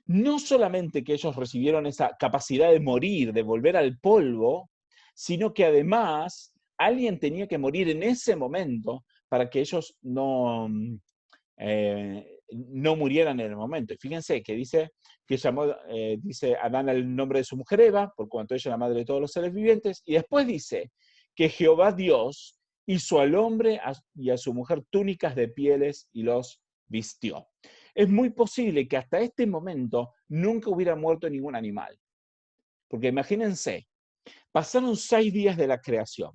no solamente que ellos recibieron esa capacidad de morir, de volver al polvo, sino que además alguien tenía que morir en ese momento para que ellos no murieran en el momento. Y fíjense que dice que dice Adán el nombre de su mujer Eva, por cuanto ella es la madre de todos los seres vivientes, y después dice que Jehová Dios hizo al hombre y a su mujer túnicas de pieles y los vistió. Es muy posible que hasta este momento nunca hubiera muerto ningún animal. Porque imagínense, pasaron 6 días de la creación.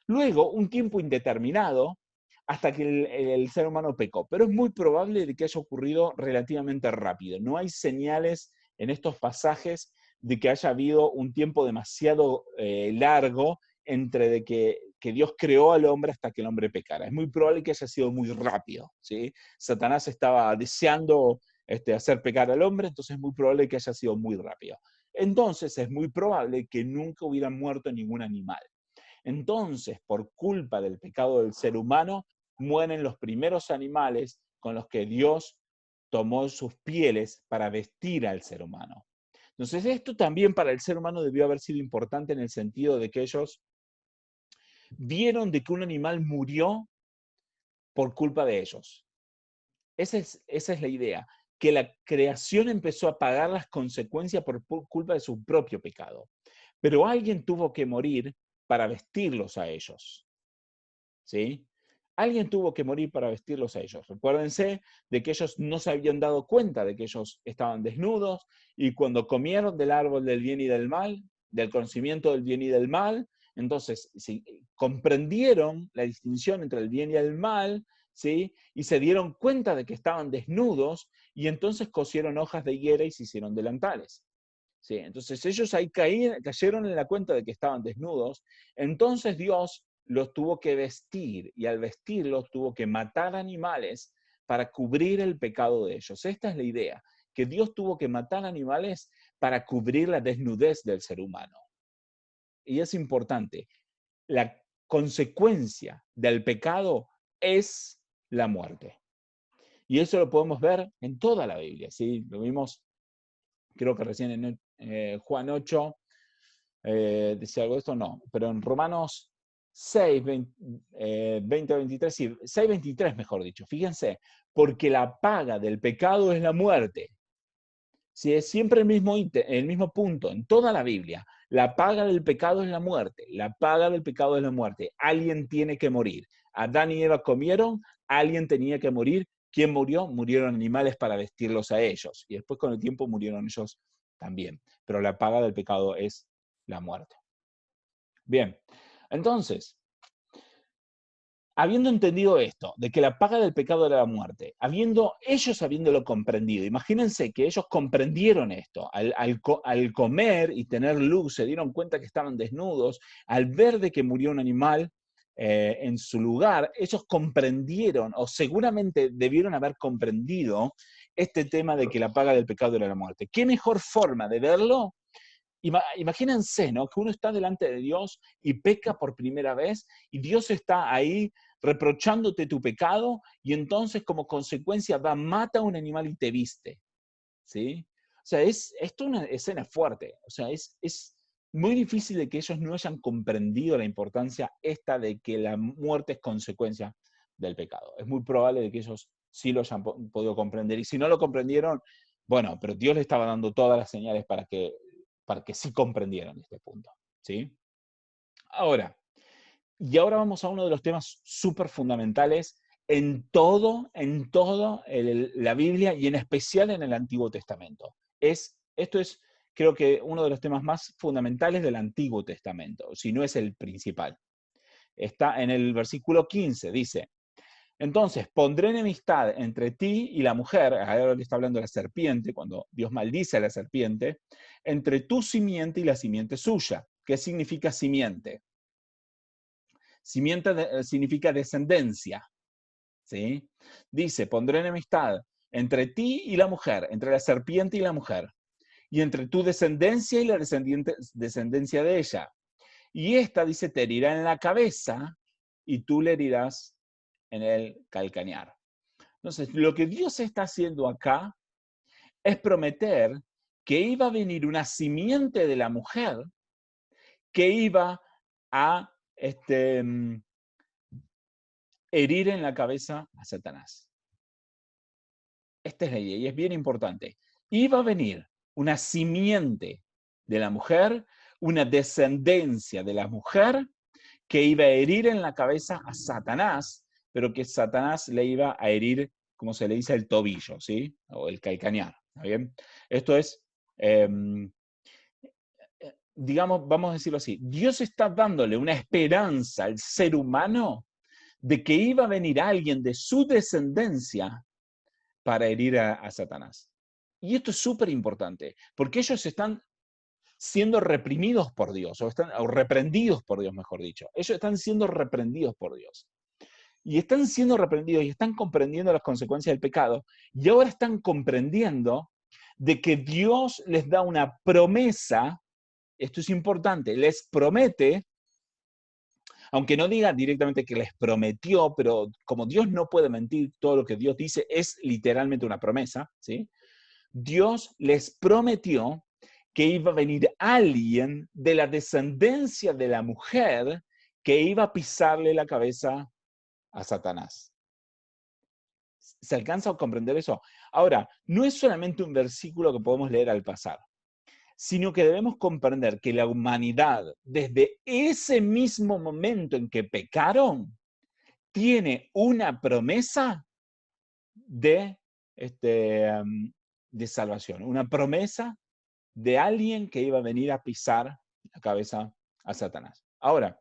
Luego, un tiempo indeterminado, hasta que el ser humano pecó. Pero es muy probable de que haya ocurrido relativamente rápido. No hay señales en estos pasajes de que haya habido un tiempo demasiado largo entre de que Dios creó al hombre hasta que el hombre pecara. Es muy probable que haya sido muy rápido, ¿sí? Satanás estaba deseando hacer pecar al hombre, entonces es muy probable que haya sido muy rápido. Entonces es muy probable que nunca hubiera muerto ningún animal. Entonces, por culpa del pecado del ser humano, mueren los primeros animales con los que Dios tomó sus pieles para vestir al ser humano. Entonces, esto también para el ser humano debió haber sido importante en el sentido de que ellos vieron de que un animal murió por culpa de ellos. Esa es la idea, que la creación empezó a pagar las consecuencias por culpa de su propio pecado. Pero alguien tuvo que morir para vestirlos a ellos, ¿sí? Alguien tuvo que morir para vestirlos a ellos. Recuérdense de que ellos no se habían dado cuenta de que ellos estaban desnudos y cuando comieron del árbol del bien y del mal, del conocimiento del bien y del mal, entonces comprendieron la distinción entre el bien y el mal, ¿sí? Y se dieron cuenta de que estaban desnudos y entonces cosieron hojas de higuera y se hicieron delantales. ¿Sí? Entonces ellos ahí cayeron en la cuenta de que estaban desnudos, entonces Dios los tuvo que vestir y al vestirlos tuvo que matar animales para cubrir el pecado de ellos. Esta es la idea, que Dios tuvo que matar animales para cubrir la desnudez del ser humano. Y es importante, la consecuencia del pecado es la muerte. Y eso lo podemos ver en toda la Biblia, ¿sí? Lo vimos, creo que recién en Juan 8, decía algo de esto, no, pero en Romanos 6, 20 a 23, sí, 6, 23 mejor dicho, fíjense, porque la paga del pecado es la muerte. Si es siempre el mismo punto en toda la Biblia, la paga del pecado es la muerte, la paga del pecado es la muerte, alguien tiene que morir. Adán y Eva comieron, alguien tenía que morir. ¿Quién murió? Murieron animales para vestirlos a ellos. Y después con el tiempo murieron ellos también. Pero la paga del pecado es la muerte. Bien, entonces, habiendo entendido esto, de que la paga del pecado era la muerte, ellos habiéndolo comprendido, imagínense que ellos comprendieron esto, al comer y tener luz, se dieron cuenta que estaban desnudos, al ver de que murió un animal en su lugar, ellos comprendieron, o seguramente debieron haber comprendido, este tema de que la paga del pecado era la muerte. ¿Qué mejor forma de verlo? Imagínense, ¿no? Que uno está delante de Dios y peca por primera vez y Dios está ahí reprochándote tu pecado y entonces como consecuencia mata a un animal y te viste, ¿sí? O sea, esto es una escena fuerte, o sea, es muy difícil de que ellos no hayan comprendido la importancia esta de que la muerte es consecuencia del pecado. Es muy probable de que ellos sí lo hayan podido comprender y si no lo comprendieron, bueno, pero Dios le estaba dando todas las señales para que sí comprendieran este punto, ¿sí? Ahora vamos a uno de los temas súper fundamentales en todo la Biblia y en especial en el Antiguo Testamento. Esto es, creo que, uno de los temas más fundamentales del Antiguo Testamento, si no es el principal. Está en el versículo 15, dice, Entonces, pondré enemistad entre ti y la mujer, ahora le está hablando de la serpiente, cuando Dios maldice a la serpiente, entre tu simiente y la simiente suya. ¿Qué significa simiente? Simiente significa descendencia, ¿sí? Dice, pondré enemistad entre ti y la mujer, entre la serpiente y la mujer, y entre tu descendencia y la descendencia de ella. Y esta, dice, te herirá en la cabeza y tú le herirás en el calcañar. Entonces, lo que Dios está haciendo acá es prometer que iba a venir una simiente de la mujer que iba a herir en la cabeza a Satanás. Esta es la idea y es bien importante. Iba a venir una simiente de la mujer, una descendencia de la mujer que iba a herir en la cabeza a Satanás, pero que Satanás le iba a herir, como se le dice, el tobillo, ¿sí? O el calcañar, ¿está bien? Esto es, digamos, vamos a decirlo así, Dios está dándole una esperanza al ser humano de que iba a venir alguien de su descendencia para herir a Satanás. Y esto es súper importante, porque ellos están siendo reprimidos por Dios, o reprendidos por Dios, mejor dicho. Ellos están siendo reprendidos por Dios. Y están siendo reprendidos y están comprendiendo las consecuencias del pecado. Y ahora están comprendiendo de que Dios les da una promesa, esto es importante, les promete, aunque no diga directamente que les prometió, pero como Dios no puede mentir, todo lo que Dios dice es literalmente una promesa, ¿sí? Dios les prometió que iba a venir alguien de la descendencia de la mujer que iba a pisarle la cabeza a Satanás. ¿Se alcanza a comprender eso? Ahora, no es solamente un versículo que podemos leer al pasar, sino que debemos comprender que la humanidad, desde ese mismo momento en que pecaron, tiene una promesa de, de salvación, una promesa de alguien que iba a venir a pisar la cabeza a Satanás. Ahora,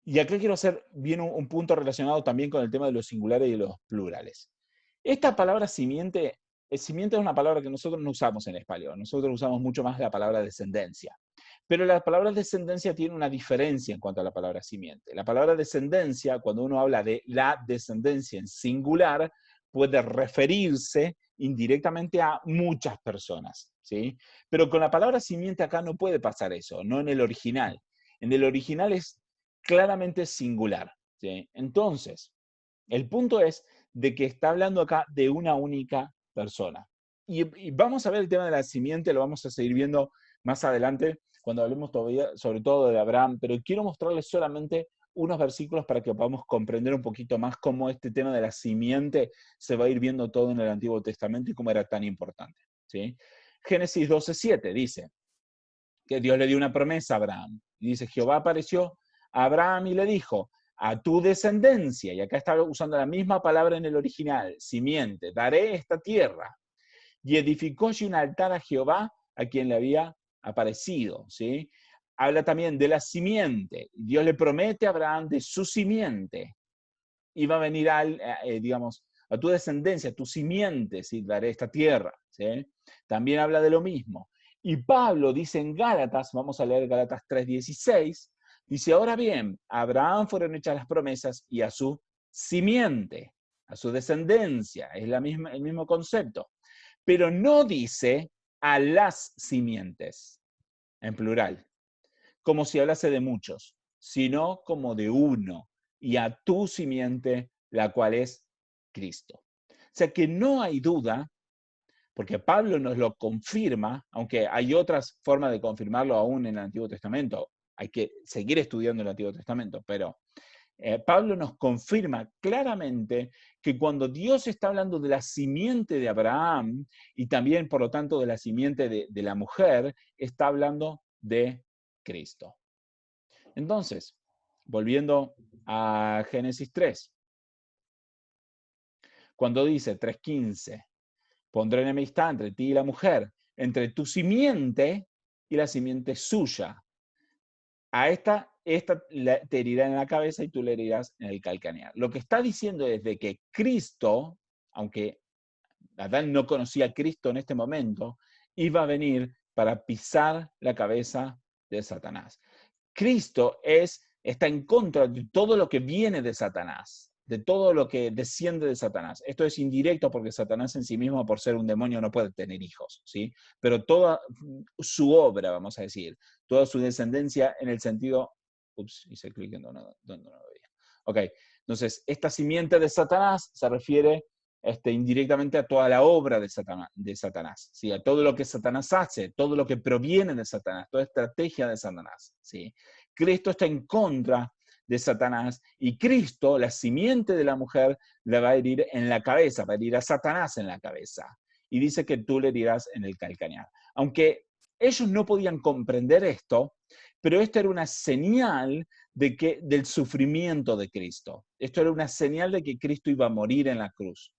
y acá quiero hacer bien un punto relacionado también con el tema de los singulares y los plurales. Esta palabra simiente es una palabra que nosotros no usamos en español, nosotros usamos mucho más la palabra descendencia. Pero la palabra descendencia tiene una diferencia en cuanto a la palabra simiente. La palabra descendencia, cuando uno habla de la descendencia en singular, puede referirse indirectamente a muchas personas, ¿sí? Pero con la palabra simiente acá no puede pasar eso, no en el original. En el original es claramente singular, ¿sí? Entonces, el punto es de que está hablando acá de una única persona. Y vamos a ver el tema de la simiente, lo vamos a seguir viendo más adelante, cuando hablemos todavía, sobre todo de Abraham, pero quiero mostrarles solamente unos versículos para que podamos comprender un poquito más cómo este tema de la simiente se va a ir viendo todo en el Antiguo Testamento y cómo era tan importante, ¿sí? Génesis 12:7 dice que Dios le dio una promesa a Abraham. Y dice, Jehová apareció a Abraham y le dijo, a tu descendencia, y acá está usando la misma palabra en el original, simiente, daré esta tierra. Y edificó un altar a Jehová a quien le había aparecido, ¿sí? Habla también de la simiente. Dios le promete a Abraham de su simiente. Y va a venir, digamos, a tu descendencia, a tu simiente, ¿sí? Daré esta tierra, ¿sí? También habla de lo mismo. Y Pablo dice en Gálatas, vamos a leer Gálatas 3:16, dice, ahora bien, a Abraham fueron hechas las promesas y a su simiente, a su descendencia, es el mismo concepto. Pero no dice a las simientes, en plural, como si hablase de muchos, sino como de uno, y a tu simiente, la cual es Cristo. O sea que no hay duda, porque Pablo nos lo confirma, aunque hay otras formas de confirmarlo aún en el Antiguo Testamento, hay que seguir estudiando el Antiguo Testamento, pero Pablo nos confirma claramente que cuando Dios está hablando de la simiente de Abraham y también, por lo tanto, de la simiente de la mujer, está hablando de Cristo. Entonces, volviendo a Génesis 3, cuando dice 3:15, pondré enemistad entre ti y la mujer, entre tu simiente y la simiente suya. A esta te herirá en la cabeza y tú le herirás en el calcanear. Lo que está diciendo es de que Cristo, aunque Adán no conocía a Cristo en este momento, iba a venir para pisar la cabeza de Satanás. Cristo está en contra de todo lo que viene de Satanás, de todo lo que desciende de Satanás. Esto es indirecto porque Satanás en sí mismo, por ser un demonio, no puede tener hijos, ¿sí? Pero toda su obra, vamos a decir, toda su descendencia en el sentido... Ups, hice clic en donde no lo veía. Ok, entonces, esta simiente de Satanás se refiere indirectamente a toda la obra de Satanás, ¿sí? A todo lo que Satanás hace, todo lo que proviene de Satanás, toda estrategia de Satanás, ¿sí? Cristo está en contra de Satanás y Cristo, la simiente de la mujer, le va a herir en la cabeza, va a herir a Satanás en la cabeza. Y dice que tú le herirás en el calcañar. Aunque ellos no podían comprender esto, pero esta era una señal del sufrimiento de Cristo. Esto era una señal de que Cristo iba a morir en la cruz.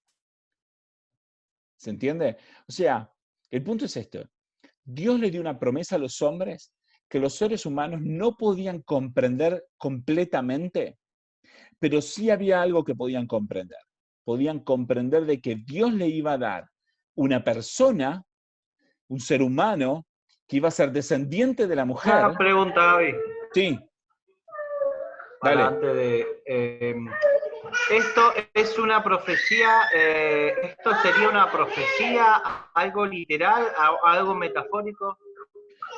¿Se entiende? O sea, el punto es esto. Dios le dio una promesa a los hombres que los seres humanos no podían comprender completamente, pero sí había algo que podían comprender. Podían comprender de que Dios le iba a dar una persona, un ser humano, que iba a ser descendiente de la mujer. Una pregunta, Gaby. Sí. Para Dale. antes de... esto es una profecía, esto sería una profecía, algo literal, algo metafórico.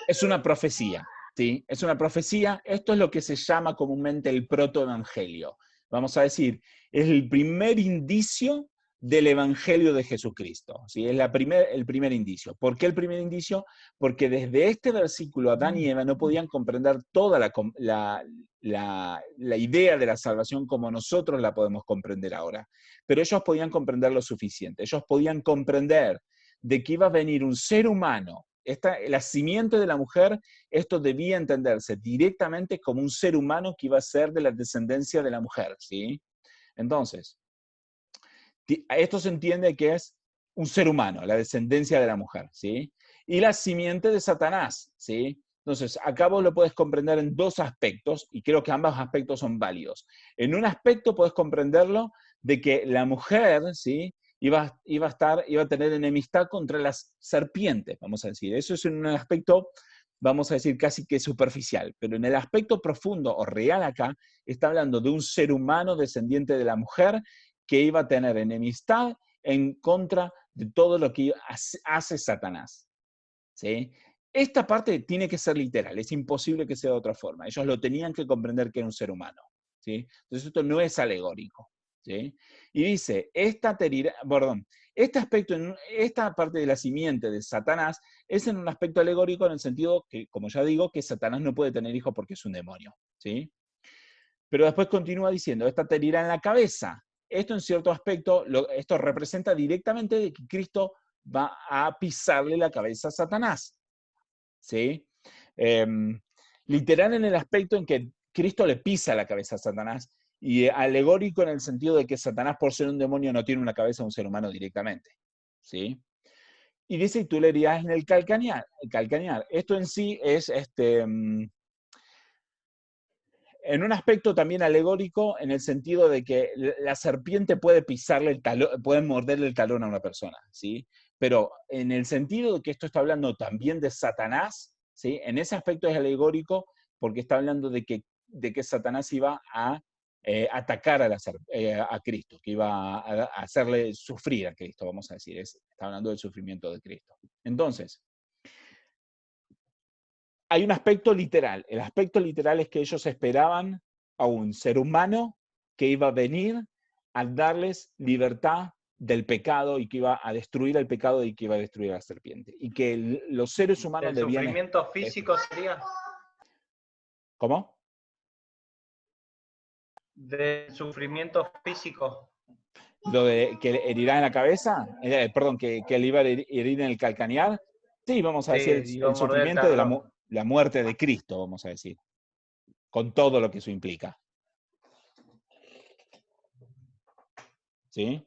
Es una profecía, ¿sí? Es una profecía. Esto es lo que se llama comúnmente el protoevangelio. Vamos a decir, es el primer indicio del evangelio de Jesucristo, ¿sí? Es el primer indicio. ¿Por qué el primer indicio? Porque desde este versículo Adán y Eva no podían comprender toda la idea de la salvación como nosotros la podemos comprender ahora. Pero ellos podían comprender lo suficiente. Ellos podían comprender de que iba a venir un ser humano. La simiente de la mujer, esto debía entenderse directamente como un ser humano que iba a ser de la descendencia de la mujer, ¿sí? Entonces, esto se entiende que es un ser humano, la descendencia de la mujer, ¿sí? Y la simiente de Satanás, ¿sí? Entonces, acá vos lo puedes comprender en dos aspectos, y creo que ambos aspectos son válidos. En un aspecto puedes comprenderlo de que la mujer, ¿sí?, iba a tener enemistad contra las serpientes, vamos a decir. Eso es en un aspecto, vamos a decir, casi que superficial. Pero en el aspecto profundo o real acá, está hablando de un ser humano descendiente de la mujer que iba a tener enemistad en contra de todo lo que hace Satanás, ¿sí? Esta parte tiene que ser literal, es imposible que sea de otra forma. Ellos lo tenían que comprender que era un ser humano, ¿sí? Entonces esto no es alegórico, ¿sí? Y dice, esta aspecto, esta parte de la simiente de Satanás es en un aspecto alegórico en el sentido que, como ya digo, que Satanás no puede tener hijos porque es un demonio, ¿sí? Pero después continúa diciendo, esta te herirá en la cabeza. Esto en cierto aspecto, esto representa directamente de que Cristo va a pisarle la cabeza a Satanás, ¿sí? Literal en el aspecto en que Cristo le pisa la cabeza a Satanás, y alegórico en el sentido de que Satanás, por ser un demonio, no tiene una cabeza de un ser humano directamente, ¿sí? Y dice, y tú le herirás en el calcañar. Esto en sí es en un aspecto también alegórico, en el sentido de que la serpiente puede pisarle el talón, puede morderle el talón a una persona, ¿sí? Pero en el sentido de que esto está hablando también de Satanás, ¿sí? En ese aspecto es alegórico porque está hablando de que Satanás iba a atacar a Cristo, que iba a hacerle sufrir a Cristo, vamos a decir. Está hablando del sufrimiento de Cristo. Entonces, hay un aspecto literal. El aspecto literal es que ellos esperaban a un ser humano que iba a venir a darles libertad del pecado y que iba a destruir el pecado y que iba a destruir a la serpiente. Y que los seres humanos debían... ¿El sufrimiento físico sería? ¿Cómo? Del sufrimiento físico. Lo de que herirá en la cabeza, perdón, que le iba a herir en el calcañar. Sí, vamos a decir, el sufrimiento de la muerte de Cristo, vamos a decir, con todo lo que eso implica. ¿Sí?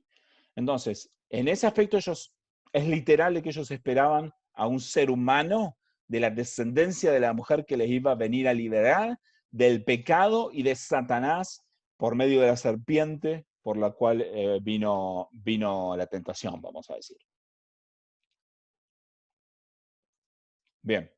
Entonces, en ese aspecto es literal de que ellos esperaban a un ser humano de la descendencia de la mujer que les iba a venir a liberar del pecado y de Satanás por medio de la serpiente por la cual vino la tentación, vamos a decir. Bien,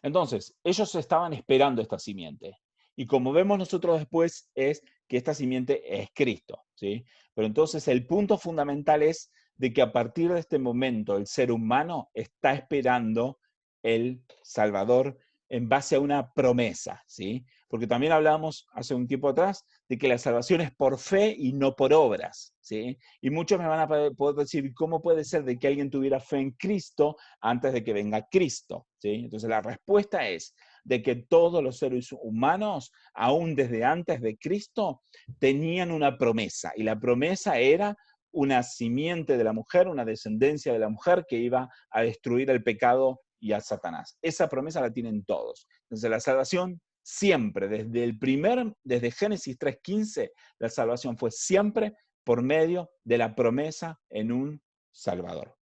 entonces, ellos estaban esperando esta simiente. Y como vemos nosotros después, es que esta simiente es Cristo, ¿sí? Pero entonces el punto fundamental es de que a partir de este momento el ser humano está esperando el Salvador en base a una promesa, ¿sí? Porque también hablábamos hace un tiempo atrás de que la salvación es por fe y no por obras, ¿sí? Y muchos me van a poder decir, ¿cómo puede ser de que alguien tuviera fe en Cristo antes de que venga Cristo? ¿Sí? Entonces la respuesta es de que todos los seres humanos, aún desde antes de Cristo, tenían una promesa, y la promesa era una simiente de la mujer, una descendencia de la mujer que iba a destruir el pecado y a Satanás. Esa promesa la tienen todos. Entonces la salvación siempre, desde Génesis 3:15, la salvación fue siempre por medio de la promesa en un Salvador.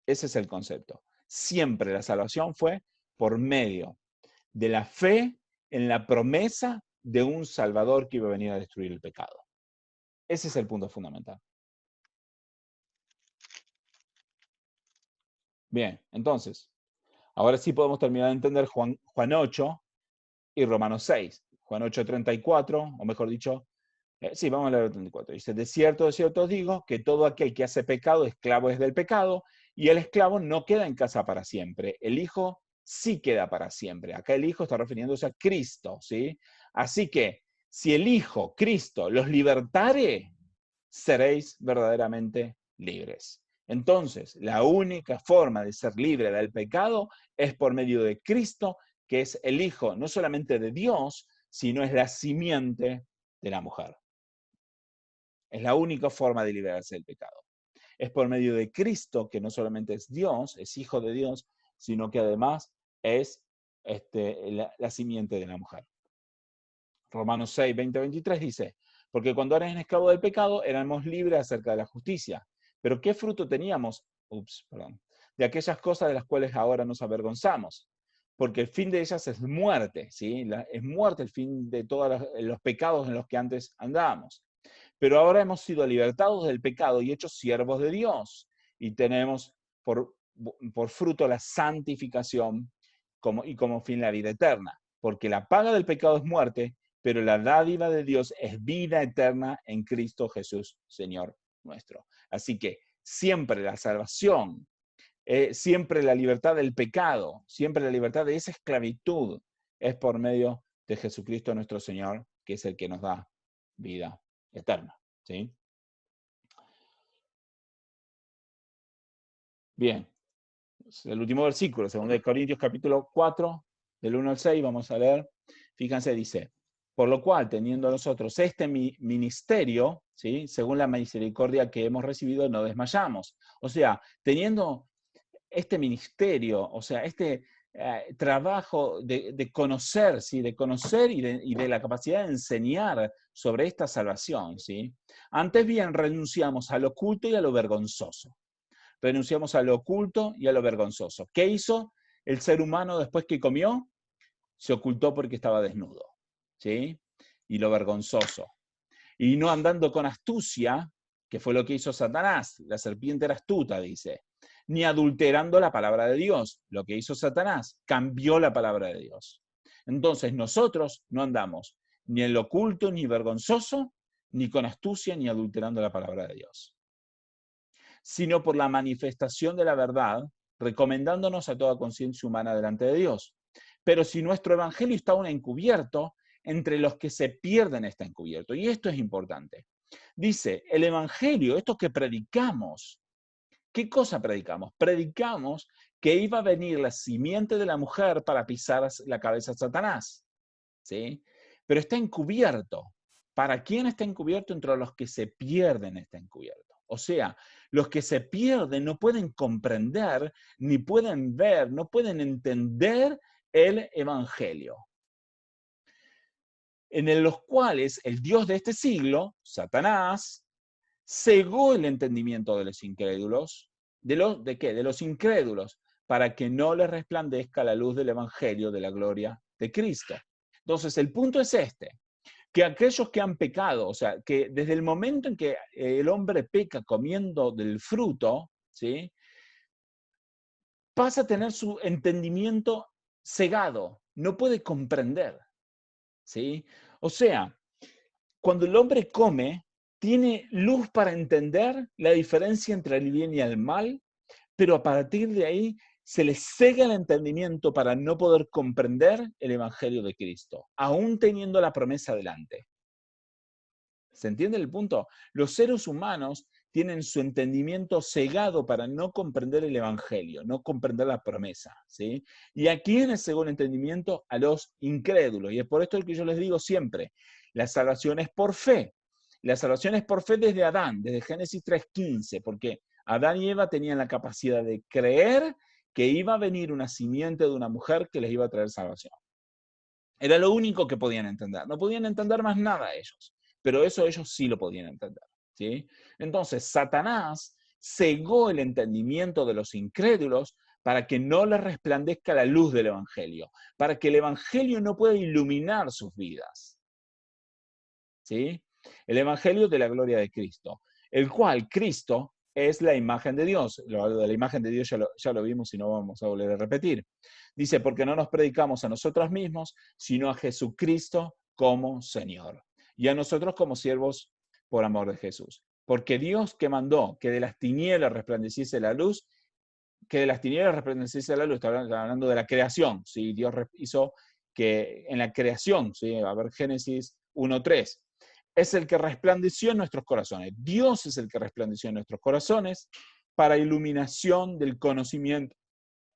Ese es el concepto. Siempre la salvación fue por medio de la fe en la promesa de un Salvador que iba a venir a destruir el pecado. Ese es el punto fundamental. Bien, entonces, ahora sí podemos terminar de entender Juan 8 y Romanos 6. Juan 8:34, o mejor dicho, sí, vamos a leer el 34. Dice, de cierto os digo, que todo aquel que hace pecado, esclavo es del pecado, y el esclavo no queda en casa para siempre. El Hijo sí queda para siempre. Acá el Hijo está refiriéndose a Cristo, ¿sí? Así que, si el Hijo, Cristo, los libertare, seréis verdaderamente libres. Entonces, la única forma de ser libre del pecado es por medio de Cristo, que es el Hijo, no solamente de Dios, sino es la simiente de la mujer. Es la única forma de liberarse del pecado. Es por medio de Cristo, que no solamente es Dios, es Hijo de Dios, sino que además es la simiente de la mujer. Romanos 6, 20, 23 dice, porque cuando eres esclavo del pecado, éramos libres acerca de la justicia. Pero ¿qué fruto teníamos? De aquellas cosas de las cuales ahora nos avergonzamos. Porque el fin de ellas es muerte, ¿sí? Es muerte el fin de todos los pecados en los que antes andábamos. Pero ahora hemos sido libertados del pecado y hechos siervos de Dios. Y tenemos por fruto la santificación y como fin la vida eterna. Porque la paga del pecado es muerte, pero la dádiva de Dios es vida eterna en Cristo Jesús, Señor nuestro. Así que siempre la salvación, siempre la libertad del pecado, siempre la libertad de esa esclavitud es por medio de Jesucristo nuestro Señor, que es el que nos da vida eterna. ¿Sí? Bien. El último versículo, 2 Corintios capítulo 4, del 1 al 6, vamos a leer. Fíjense, dice, por lo cual, teniendo nosotros este ministerio, ¿sí? Según la misericordia que hemos recibido, no desmayamos. O sea, teniendo este ministerio, o sea, este trabajo de conocer, ¿sí? De conocer y de la capacidad de enseñar sobre esta salvación, ¿sí? Antes bien renunciamos a lo oculto y a lo vergonzoso. Renunciamos a lo oculto y a lo vergonzoso. ¿Qué hizo el ser humano después que comió? Se ocultó porque estaba desnudo, ¿sí? Y lo vergonzoso. Y no andando con astucia, que fue lo que hizo Satanás. La serpiente era astuta, dice. Ni adulterando la palabra de Dios. Lo que hizo Satanás, cambió la palabra de Dios. Entonces nosotros no andamos ni en lo oculto, ni vergonzoso, ni con astucia, ni adulterando la palabra de Dios, sino por la manifestación de la verdad, recomendándonos a toda conciencia humana delante de Dios. Pero si nuestro evangelio está aún encubierto, entre los que se pierden está encubierto. Y esto es importante. Dice, el evangelio, esto que predicamos, ¿qué cosa predicamos? Predicamos que iba a venir la simiente de la mujer para pisar la cabeza de Satanás, ¿sí? Pero está encubierto. ¿Para quién está encubierto? Entre los que se pierden está encubierto. O sea, los que se pierden no pueden comprender, ni pueden ver, no pueden entender el evangelio. En los cuales el Dios de este siglo, Satanás, cegó el entendimiento de los incrédulos. ¿De qué? De los incrédulos, para que no les resplandezca la luz del evangelio de la gloria de Cristo. Entonces, el punto es este, que aquellos que han pecado, o sea, que desde el momento en que el hombre peca comiendo del fruto, ¿sí?, pasa a tener su entendimiento cegado, no puede comprender, ¿sí? O sea, cuando el hombre come, tiene luz para entender la diferencia entre el bien y el mal, pero a partir de ahí se le cega el entendimiento para no poder comprender el Evangelio de Cristo, aún teniendo la promesa delante. ¿Se entiende el punto? Los seres humanos tienen su entendimiento cegado para no comprender el Evangelio, no comprender la promesa, ¿sí? ¿Y a quién es según el entendimiento? A los incrédulos. Y es por esto que yo les digo siempre, la salvación es por fe. La salvación es por fe desde Adán, desde Génesis 3:15, porque Adán y Eva tenían la capacidad de creer que iba a venir una simiente de una mujer que les iba a traer salvación. Era lo único que podían entender. No podían entender más nada ellos, pero eso ellos sí lo podían entender, ¿sí? Entonces, Satanás cegó el entendimiento de los incrédulos para que no les resplandezca la luz del Evangelio, para que el Evangelio no pueda iluminar sus vidas, ¿sí? El Evangelio de la gloria de Cristo, el cual Cristo es la imagen de Dios. Lo de la imagen de Dios ya lo vimos y no vamos a volver a repetir. Dice, porque no nos predicamos a nosotros mismos, sino a Jesucristo como Señor. Y a nosotros como siervos por amor de Jesús. Porque Dios que mandó que de las tinieblas resplandeciese la luz, está hablando de la creación, ¿sí? Dios hizo que en la creación, ¿sí? A ver, Génesis 1:3. Es el que resplandeció en nuestros corazones. Dios es el que resplandeció en nuestros corazones para iluminación del conocimiento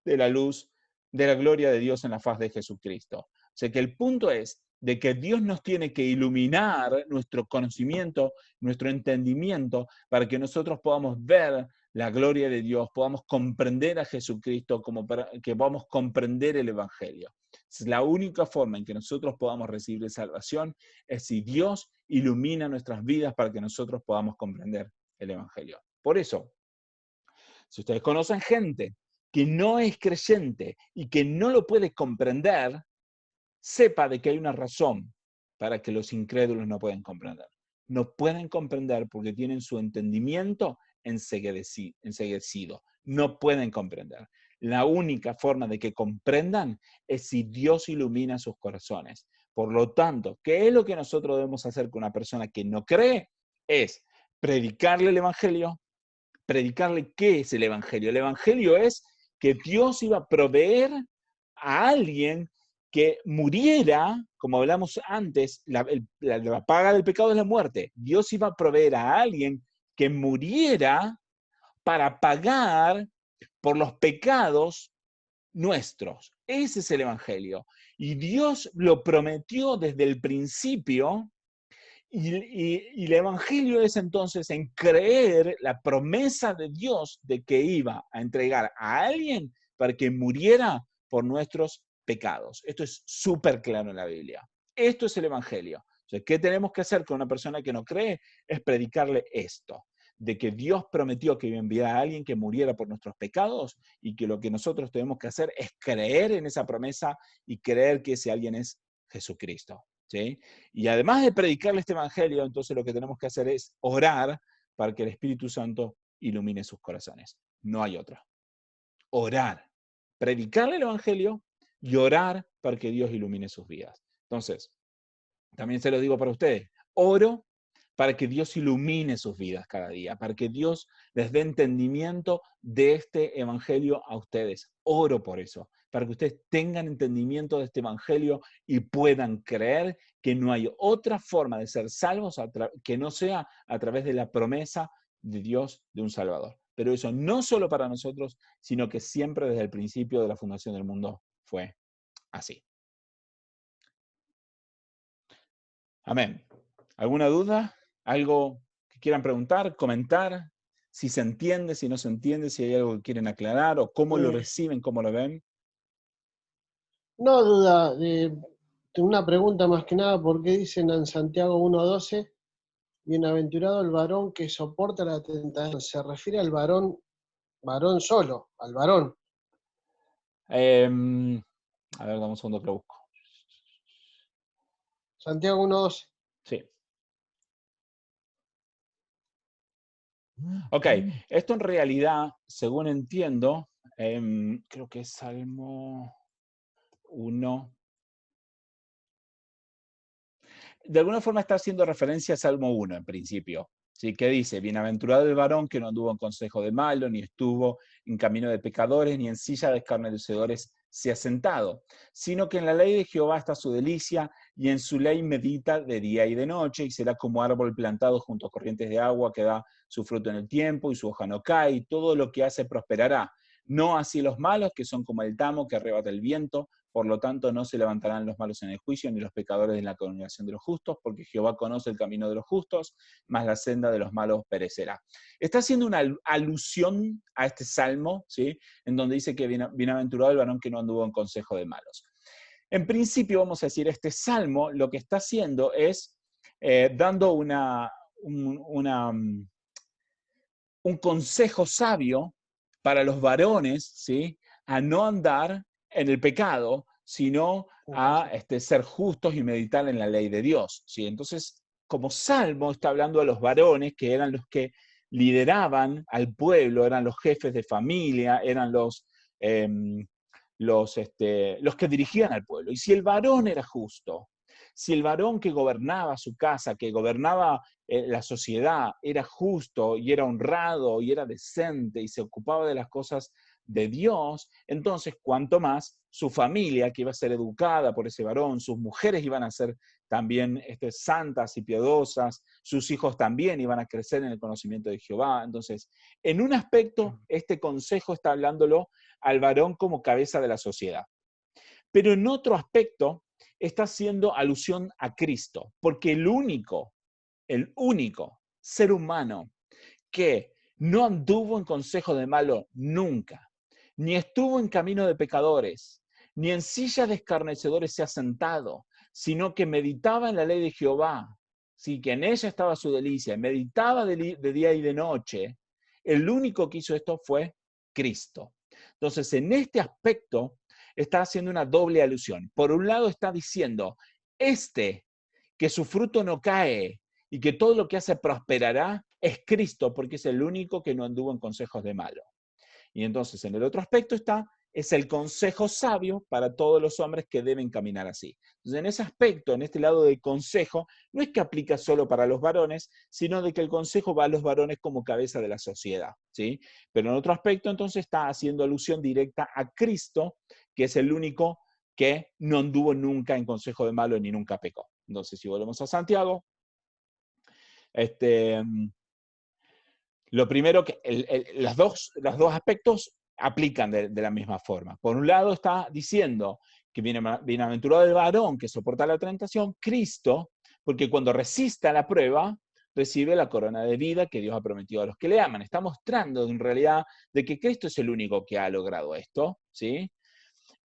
de la luz, de la gloria de Dios en la faz de Jesucristo. O sea que el punto es de que Dios nos tiene que iluminar nuestro conocimiento, nuestro entendimiento, para que nosotros podamos ver la gloria de Dios, podamos comprender a Jesucristo, como para que podamos comprender el Evangelio. Es la única forma en que nosotros podamos recibir salvación, es si Dios ilumina nuestras vidas para que nosotros podamos comprender el Evangelio. Por eso, si ustedes conocen gente que no es creyente y que no lo puede comprender, sepa de que hay una razón para que los incrédulos no pueden comprender. No pueden comprender porque tienen su entendimiento enceguecido. No pueden comprender. La única forma de que comprendan es si Dios ilumina sus corazones. Por lo tanto, ¿qué es lo que nosotros debemos hacer con una persona que no cree? Es predicarle el Evangelio. ¿Predicarle qué es el Evangelio? El Evangelio es que Dios iba a proveer a alguien que muriera, como hablamos antes, la paga del pecado es la muerte. Dios iba a proveer a alguien que muriera para pagar por los pecados nuestros. Ese es el Evangelio. Y Dios lo prometió desde el principio. Y el Evangelio es entonces en creer la promesa de Dios de que iba a entregar a alguien para que muriera por nuestros pecados. Esto es súper claro en la Biblia. Esto es el Evangelio. O sea, ¿qué tenemos que hacer con una persona que no cree? Es predicarle esto, de que Dios prometió que iba a enviar a alguien que muriera por nuestros pecados y que lo que nosotros tenemos que hacer es creer en esa promesa y creer que ese alguien es Jesucristo. ¿Sí? Y además de predicarle este evangelio, entonces lo que tenemos que hacer es orar para que el Espíritu Santo ilumine sus corazones. No hay otra. Orar. Predicarle el evangelio y orar para que Dios ilumine sus vidas. Entonces, también se lo digo para ustedes. Oro para que Dios ilumine sus vidas cada día, para que Dios les dé entendimiento de este evangelio a ustedes. Oro por eso, para que ustedes tengan entendimiento de este evangelio y puedan creer que no hay otra forma de ser salvos que no sea a través de la promesa de Dios de un Salvador. Pero eso no solo para nosotros, sino que siempre desde el principio de la fundación del mundo fue así. Amén. ¿Alguna duda? ¿Algo que quieran preguntar, comentar? Si se entiende, si no se entiende, si hay algo que quieren aclarar o cómo lo reciben, cómo lo ven. No duda, tengo una pregunta más que nada, ¿por qué dicen en Santiago 1:12, bienaventurado el varón que soporta la tentación? Se refiere al varón solo, al varón. A ver, dame un segundo que lo busco. Santiago 1:12. Sí. Ok, esto en realidad, según entiendo, creo que es Salmo 1. De alguna forma está haciendo referencia a Salmo 1 en principio. ¿Sí? Que dice, bienaventurado el varón que no anduvo en consejo de malo, ni estuvo en camino de pecadores, ni en silla de escarnecedores se ha sentado, sino que en la ley de Jehová está su delicia, y en su ley medita de día y de noche, y será como árbol plantado junto a corrientes de agua que da su fruto en el tiempo, y su hoja no cae, y todo lo que hace prosperará. No así los malos, que son como el tamo que arrebata el viento. Por lo tanto, no se levantarán los malos en el juicio, ni los pecadores en la congregación de los justos, porque Jehová conoce el camino de los justos, mas la senda de los malos perecerá. Está haciendo una alusión a este salmo, ¿sí? En donde dice que bienaventurado el varón que no anduvo en consejo de malos. En principio, vamos a decir, este salmo lo que está haciendo es dando un consejo sabio para los varones, ¿sí? A no andar en el pecado, sino a ser justos y meditar en la ley de Dios, ¿sí? Entonces, como salmo está hablando a los varones, que eran los que lideraban al pueblo, eran los jefes de familia, eran los que dirigían al pueblo. Y si el varón era justo, si el varón que gobernaba su casa, que gobernaba la sociedad, era justo y era honrado y era decente y se ocupaba de las cosas de Dios, entonces cuanto más su familia, que iba a ser educada por ese varón, sus mujeres iban a ser también santas y piadosas, sus hijos también iban a crecer en el conocimiento de Jehová. Entonces, en un aspecto, este consejo está hablándolo al varón como cabeza de la sociedad. Pero en otro aspecto, está haciendo alusión a Cristo, porque el único ser humano que no anduvo en consejo de malo nunca, ni estuvo en camino de pecadores, ni en silla de escarnecedores se ha sentado, sino que meditaba en la ley de Jehová, sí, que en ella estaba su delicia, meditaba de día y de noche, el único que hizo esto fue Cristo. Entonces, en este aspecto, está haciendo una doble alusión. Por un lado, está diciendo, que su fruto no cae y que todo lo que hace prosperará, es Cristo, porque es el único que no anduvo en consejos de malo. Y entonces, en el otro aspecto es el consejo sabio para todos los hombres que deben caminar así. Entonces, en ese aspecto, en este lado de consejo, no es que aplica solo para los varones, sino de que el consejo va a los varones como cabeza de la sociedad, ¿sí? Pero en otro aspecto, entonces, está haciendo alusión directa a Cristo, que es el único que no anduvo nunca en consejo de malo ni nunca pecó. Entonces, si volvemos a Santiago, lo primero que los dos aspectos aplican de la misma forma. Por un lado está diciendo que bienaventurado el varón que soporta la tentación, Cristo, porque cuando resista la prueba, recibe la corona de vida que Dios ha prometido a los que le aman. Está mostrando en realidad de que Cristo es el único que ha logrado esto, ¿sí?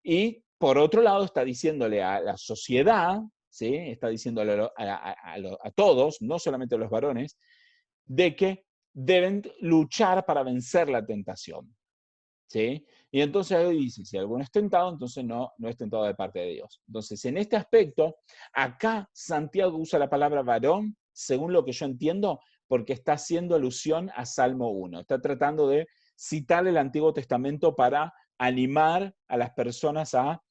Y por otro lado está diciéndole a la sociedad, ¿sí? Está diciéndole a todos, no solamente a los varones, de que deben luchar para vencer la tentación, ¿sí? Y entonces ahí dice, si alguno es tentado, entonces no es tentado de parte de Dios. Entonces, en este aspecto, acá Santiago usa la palabra varón, según lo que yo entiendo, porque está haciendo alusión a Salmo 1. Está tratando de citar el Antiguo Testamento para animar a las personas a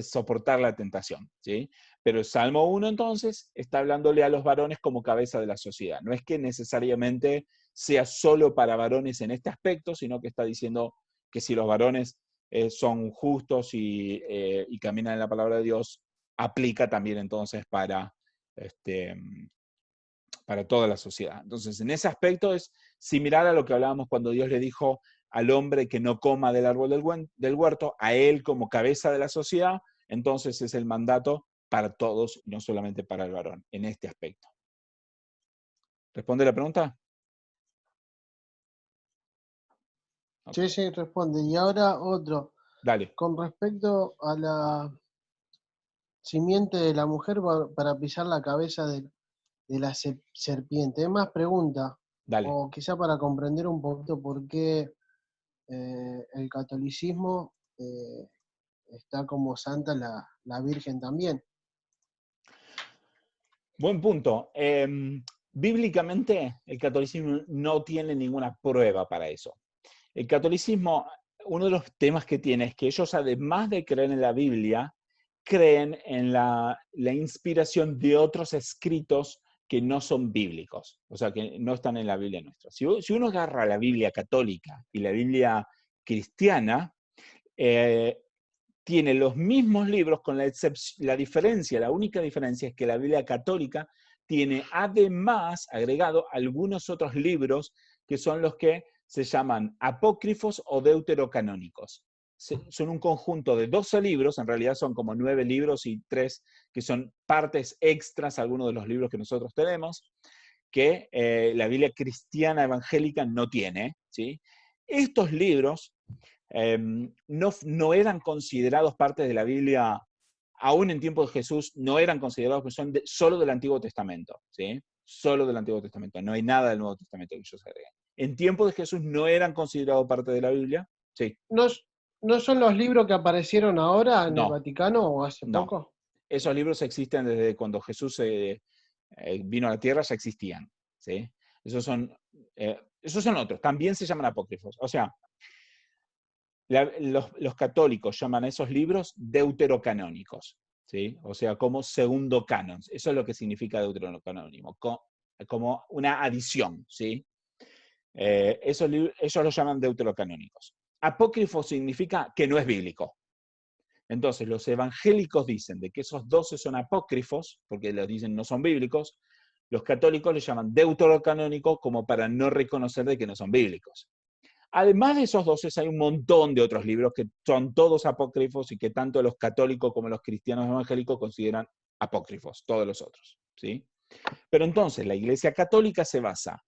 soportar la tentación, ¿sí? Pero el Salmo 1, entonces, está hablándole a los varones como cabeza de la sociedad. No es que necesariamente sea solo para varones en este aspecto, sino que está diciendo que si los varones son justos y caminan en la palabra de Dios, aplica también entonces para toda la sociedad. Entonces, en ese aspecto es similar a lo que hablábamos cuando Dios le dijo al hombre que no coma del árbol del huerto, a él como cabeza de la sociedad, entonces es el mandato para todos, no solamente para el varón, en este aspecto. ¿Responde la pregunta? Sí, sí, responde. Y ahora otro. Dale. Con respecto a la simiente de la mujer para pisar la cabeza de la serpiente. ¿Hay más preguntas? Dale. O quizá para comprender un poquito por qué el catolicismo está como santa la Virgen también. Buen punto. Bíblicamente, el catolicismo no tiene ninguna prueba para eso. El catolicismo, uno de los temas que tiene es que ellos, además de creer en la Biblia, creen en la inspiración de otros escritos que no son bíblicos, o sea, que no están en la Biblia nuestra. Si uno agarra la Biblia católica y la Biblia cristiana, tiene los mismos libros con la diferencia, la única diferencia es que la Biblia católica tiene además agregado algunos otros libros que son los que se llaman apócrifos o deuterocanónicos. Son un conjunto de 12 libros, en realidad son como 9 libros y 3 que son partes extras a algunos de los libros que nosotros tenemos, que la Biblia cristiana evangélica no tiene, ¿sí? Estos libros no eran considerados parte de la Biblia, aún en tiempos de Jesús, no eran considerados, porque son solo del Antiguo Testamento, ¿sí? Solo del Antiguo Testamento, no hay nada del Nuevo Testamento que ellos agreguen. En tiempos de Jesús no eran considerados parte de la Biblia, sí. ¿No son los libros que aparecieron ahora en el No, Vaticano o hace no. poco? Esos libros existen desde cuando Jesús vino a la tierra, ya existían, ¿sí? Esos son otros, también se llaman apócrifos. O sea, los católicos llaman a esos libros deuterocanónicos, ¿sí? O sea, como segundo canon. Eso es lo que significa deuterocanónico, como una adición, ¿sí? Ellos lo llaman deuterocanónicos. Apócrifo significa que no es bíblico. Entonces, los evangélicos dicen de que esos 12 son apócrifos, porque los dicen no son bíblicos. Los católicos les llaman deuterocanónicos como para no reconocer de que no son bíblicos. Además de esos 12, hay un montón de otros libros que son todos apócrifos y que tanto los católicos como los cristianos evangélicos consideran apócrifos, todos los otros, ¿sí? Pero entonces la Iglesia Católica se basa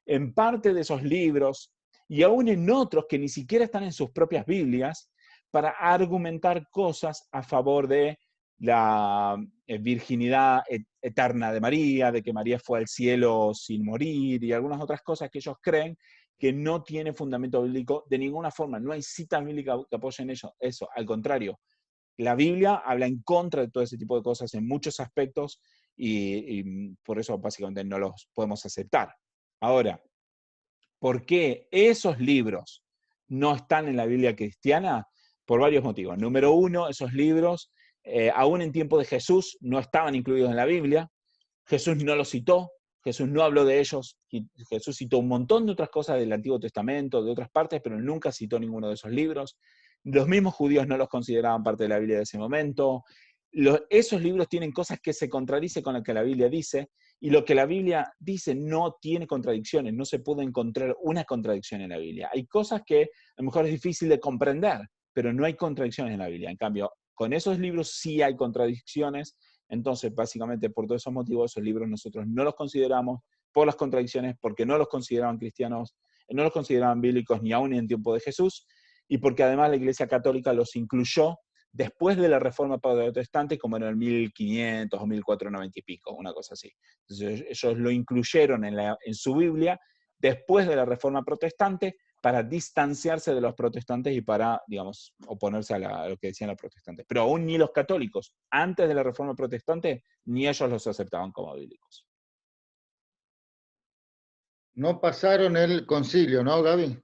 en parte de esos libros y aún en otros que ni siquiera están en sus propias Biblias para argumentar cosas a favor de la virginidad eterna de María, de que María fue al cielo sin morir y algunas otras cosas que ellos creen que no tiene fundamento bíblico de ninguna forma. No hay cita bíblica que apoyen eso. Al contrario, la Biblia habla en contra de todo ese tipo de cosas en muchos aspectos y por eso básicamente no los podemos aceptar. Ahora, ¿por qué esos libros no están en la Biblia cristiana? Por varios motivos. Número uno, esos libros, aún en tiempo de Jesús, no estaban incluidos en la Biblia. Jesús no los citó, Jesús no habló de ellos. Jesús citó un montón de otras cosas del Antiguo Testamento, de otras partes, pero nunca citó ninguno de esos libros. Los mismos judíos no los consideraban parte de la Biblia de ese momento. Esos libros tienen cosas que se contradicen con lo que la Biblia dice, y lo que la Biblia dice no tiene contradicciones, no se puede encontrar una contradicción en la Biblia. Hay cosas que a lo mejor es difícil de comprender, pero no hay contradicciones en la Biblia. En cambio, con esos libros sí hay contradicciones. Entonces, básicamente, por todos esos motivos, esos libros nosotros no los consideramos por las contradicciones, porque no los consideraban cristianos, no los consideraban bíblicos ni aún en tiempo de Jesús, y porque además la Iglesia Católica los incluyó después de la Reforma Protestante, como en el 1500 o 1490 y pico, una cosa así. Entonces, ellos lo incluyeron en su Biblia después de la Reforma Protestante para distanciarse de los protestantes y para, digamos, oponerse a lo que decían los protestantes. Pero aún ni los católicos, antes de la Reforma Protestante, ni ellos los aceptaban como bíblicos. No pasaron el concilio, ¿no, Gaby?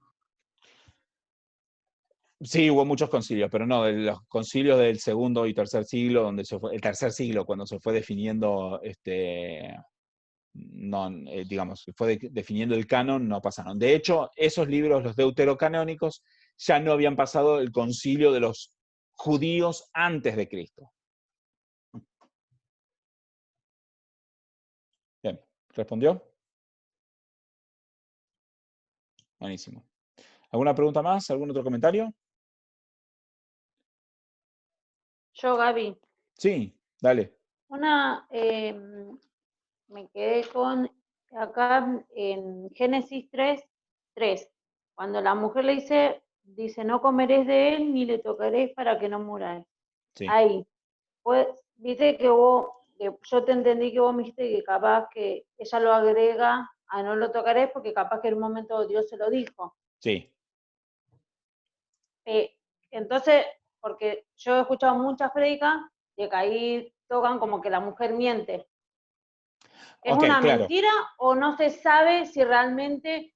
Sí, hubo muchos concilios, pero no, de los concilios del segundo y tercer siglo, el tercer siglo, cuando se fue definiendo, digamos, se fue definiendo el canon, no pasaron. De hecho, esos libros, los deuterocanónicos, ya no habían pasado el concilio de los judíos antes de Cristo. Bien, ¿respondió? Buenísimo. ¿Alguna pregunta más? ¿Algún otro comentario? Yo, Gaby, Sí, dale. me quedé con acá en Génesis 3, cuando la mujer le dice, no comeréis de él ni le tocaréis para que no muráis. Sí. Ahí, pues, viste que yo te entendí que vos me dijiste que capaz que ella lo agrega a no lo tocaréis porque capaz que en un momento Dios se lo dijo. Sí. Entonces, porque yo he escuchado muchas prédicas de que ahí tocan como que la mujer miente. ¿Es Ok, una claro. mentira o no se sabe si realmente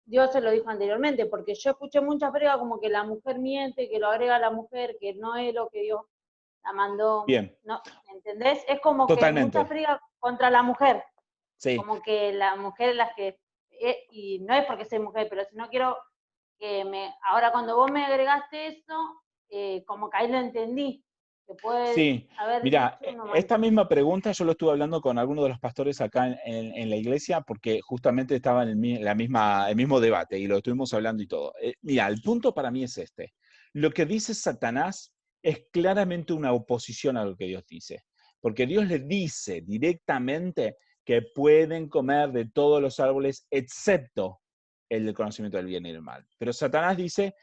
Dios se lo dijo anteriormente? Porque yo escuché muchas pruebas como que la mujer miente, que lo agrega la mujer, que no es lo que Dios la mandó. Bien, ¿No? ¿Entendés? Es como que totalmente. muchas pruebas contra la mujer. Sí, Como que la mujer es la que... y no es porque soy mujer, pero si no quiero que ahora cuando vos me agregaste eso, como que ahí lo entendí. Que puede sí. haber Mira, dicho una esta mentira. misma pregunta yo lo estuve hablando con algunos de los pastores acá en la iglesia porque justamente estaba en el mismo debate y lo estuvimos hablando y todo. Mira, el punto para mí es este. Lo que dice Satanás es claramente una oposición a lo que Dios dice. Porque Dios le dice directamente que pueden comer de todos los árboles excepto el del conocimiento del bien y del mal. Pero Satanás dice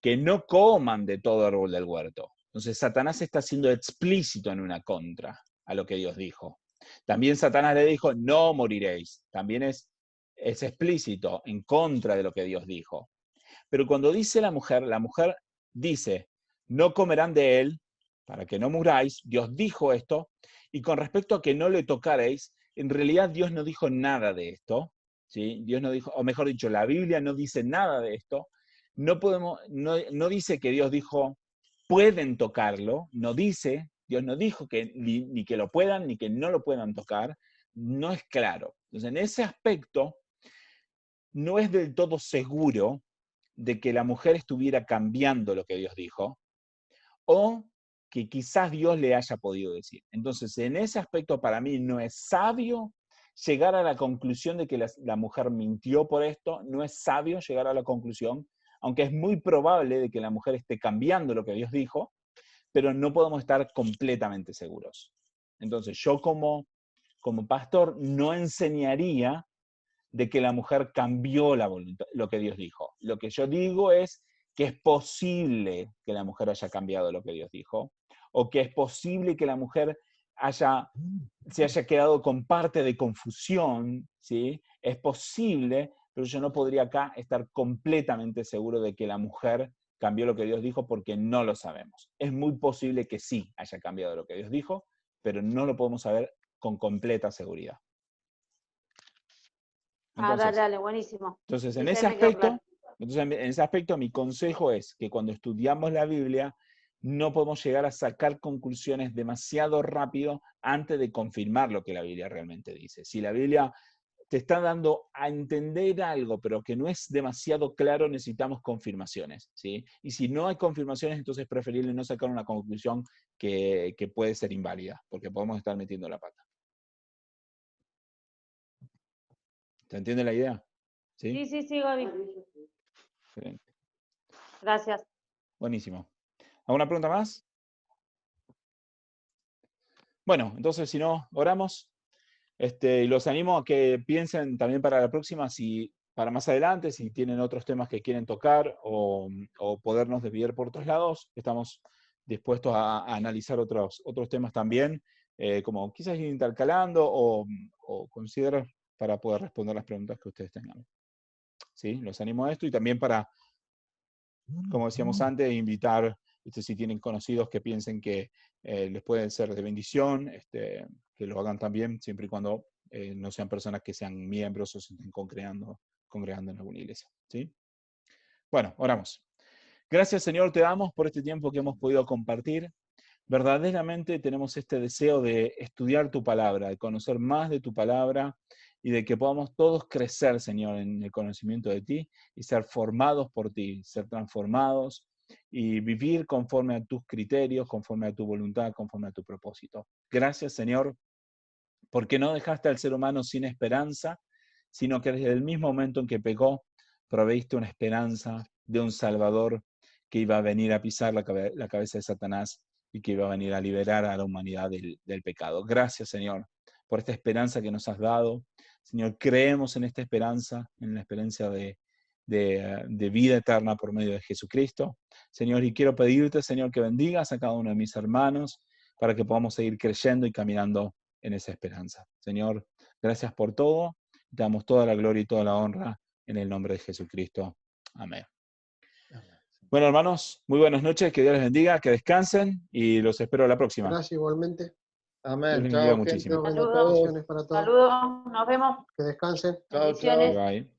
que no coman de todo árbol del huerto. Entonces Satanás está siendo explícito en una contra a lo que Dios dijo. También Satanás le dijo, no moriréis. También es explícito en contra de lo que Dios dijo. Pero cuando dice la mujer dice, no comerán de él para que no muráis. Dios dijo esto. Y con respecto a que no le tocaréis, en realidad Dios no dijo nada de esto. ¿Sí? Dios no dijo, o mejor dicho, la Biblia no dice nada de esto. No dice que Dios dijo, pueden tocarlo. No dice, Dios no dijo que ni que lo puedan ni que no lo puedan tocar. No es claro. Entonces, en ese aspecto, no es del todo seguro de que la mujer estuviera cambiando lo que Dios dijo, o que quizás Dios le haya podido decir. Entonces, en ese aspecto para mí no es sabio llegar a la conclusión de que la mujer mintió por esto, no es sabio llegar a la conclusión, aunque es muy probable de que la mujer esté cambiando lo que Dios dijo, pero no podemos estar completamente seguros. Entonces, yo como pastor no enseñaría de que la mujer cambió la voluntad, lo que Dios dijo. Lo que yo digo es que es posible que la mujer haya cambiado lo que Dios dijo, o que es posible que la mujer se haya quedado con parte de confusión, ¿sí? Es posible, pero yo no podría acá estar completamente seguro de que la mujer cambió lo que Dios dijo porque no lo sabemos. Es muy posible que sí haya cambiado lo que Dios dijo, pero no lo podemos saber con completa seguridad. Entonces, Dale, buenísimo. Entonces, en Sí, ese me quedó claro. aspecto, mi consejo es que cuando estudiamos la Biblia, no podemos llegar a sacar conclusiones demasiado rápido antes de confirmar lo que la Biblia realmente dice. Si la Biblia te está dando a entender algo, pero que no es demasiado claro, necesitamos confirmaciones, ¿sí? Y si no hay confirmaciones, entonces es preferible no sacar una conclusión que puede ser inválida, porque podemos estar metiendo la pata. ¿Se entiende la idea? ¿Sí? Sí, Gaby. Excelente. Gracias. Buenísimo. ¿Alguna pregunta más? Bueno, entonces si no, oramos. Y los animo a que piensen también para la próxima, para más adelante, si tienen otros temas que quieren tocar o podernos desviar por otros lados, estamos dispuestos a analizar otros temas también, como quizás ir intercalando o considerar para poder responder las preguntas que ustedes tengan. ¿Sí? Los animo a esto y también para, como decíamos antes, invitar, si tienen conocidos que piensen que les pueden ser de bendición, que lo hagan también, siempre y cuando no sean personas que sean miembros o se estén congregando en alguna iglesia. ¿Sí? Bueno, oramos. Gracias, Señor, te damos por este tiempo que hemos podido compartir. Verdaderamente tenemos este deseo de estudiar tu palabra, de conocer más de tu palabra y de que podamos todos crecer, Señor, en el conocimiento de ti y ser formados por ti, ser transformados y vivir conforme a tus criterios, conforme a tu voluntad, conforme a tu propósito. Gracias, Señor, porque no dejaste al ser humano sin esperanza, sino que desde el mismo momento en que pecó, proveíste una esperanza de un Salvador que iba a venir a pisar la cabeza de Satanás y que iba a venir a liberar a la humanidad del pecado. Gracias, Señor, por esta esperanza que nos has dado. Señor, creemos en esta esperanza, en la esperanza de vida eterna por medio de Jesucristo. Señor, y quiero pedirte, Señor, que bendigas a cada uno de mis hermanos para que podamos seguir creyendo y caminando en esa esperanza. Señor, gracias por todo. Te damos toda la gloria y toda la honra en el nombre de Jesucristo. Amén. Bueno, hermanos, muy buenas noches, que Dios les bendiga, que descansen y los espero la próxima. Gracias igualmente. Amén. Dios les bendiga Chao, muchísimo. gente. Bueno, Saludos. todos. Bendiciones para todos. Saludos, nos vemos. Que descansen. Chao, Bendiciones. chao. Bye.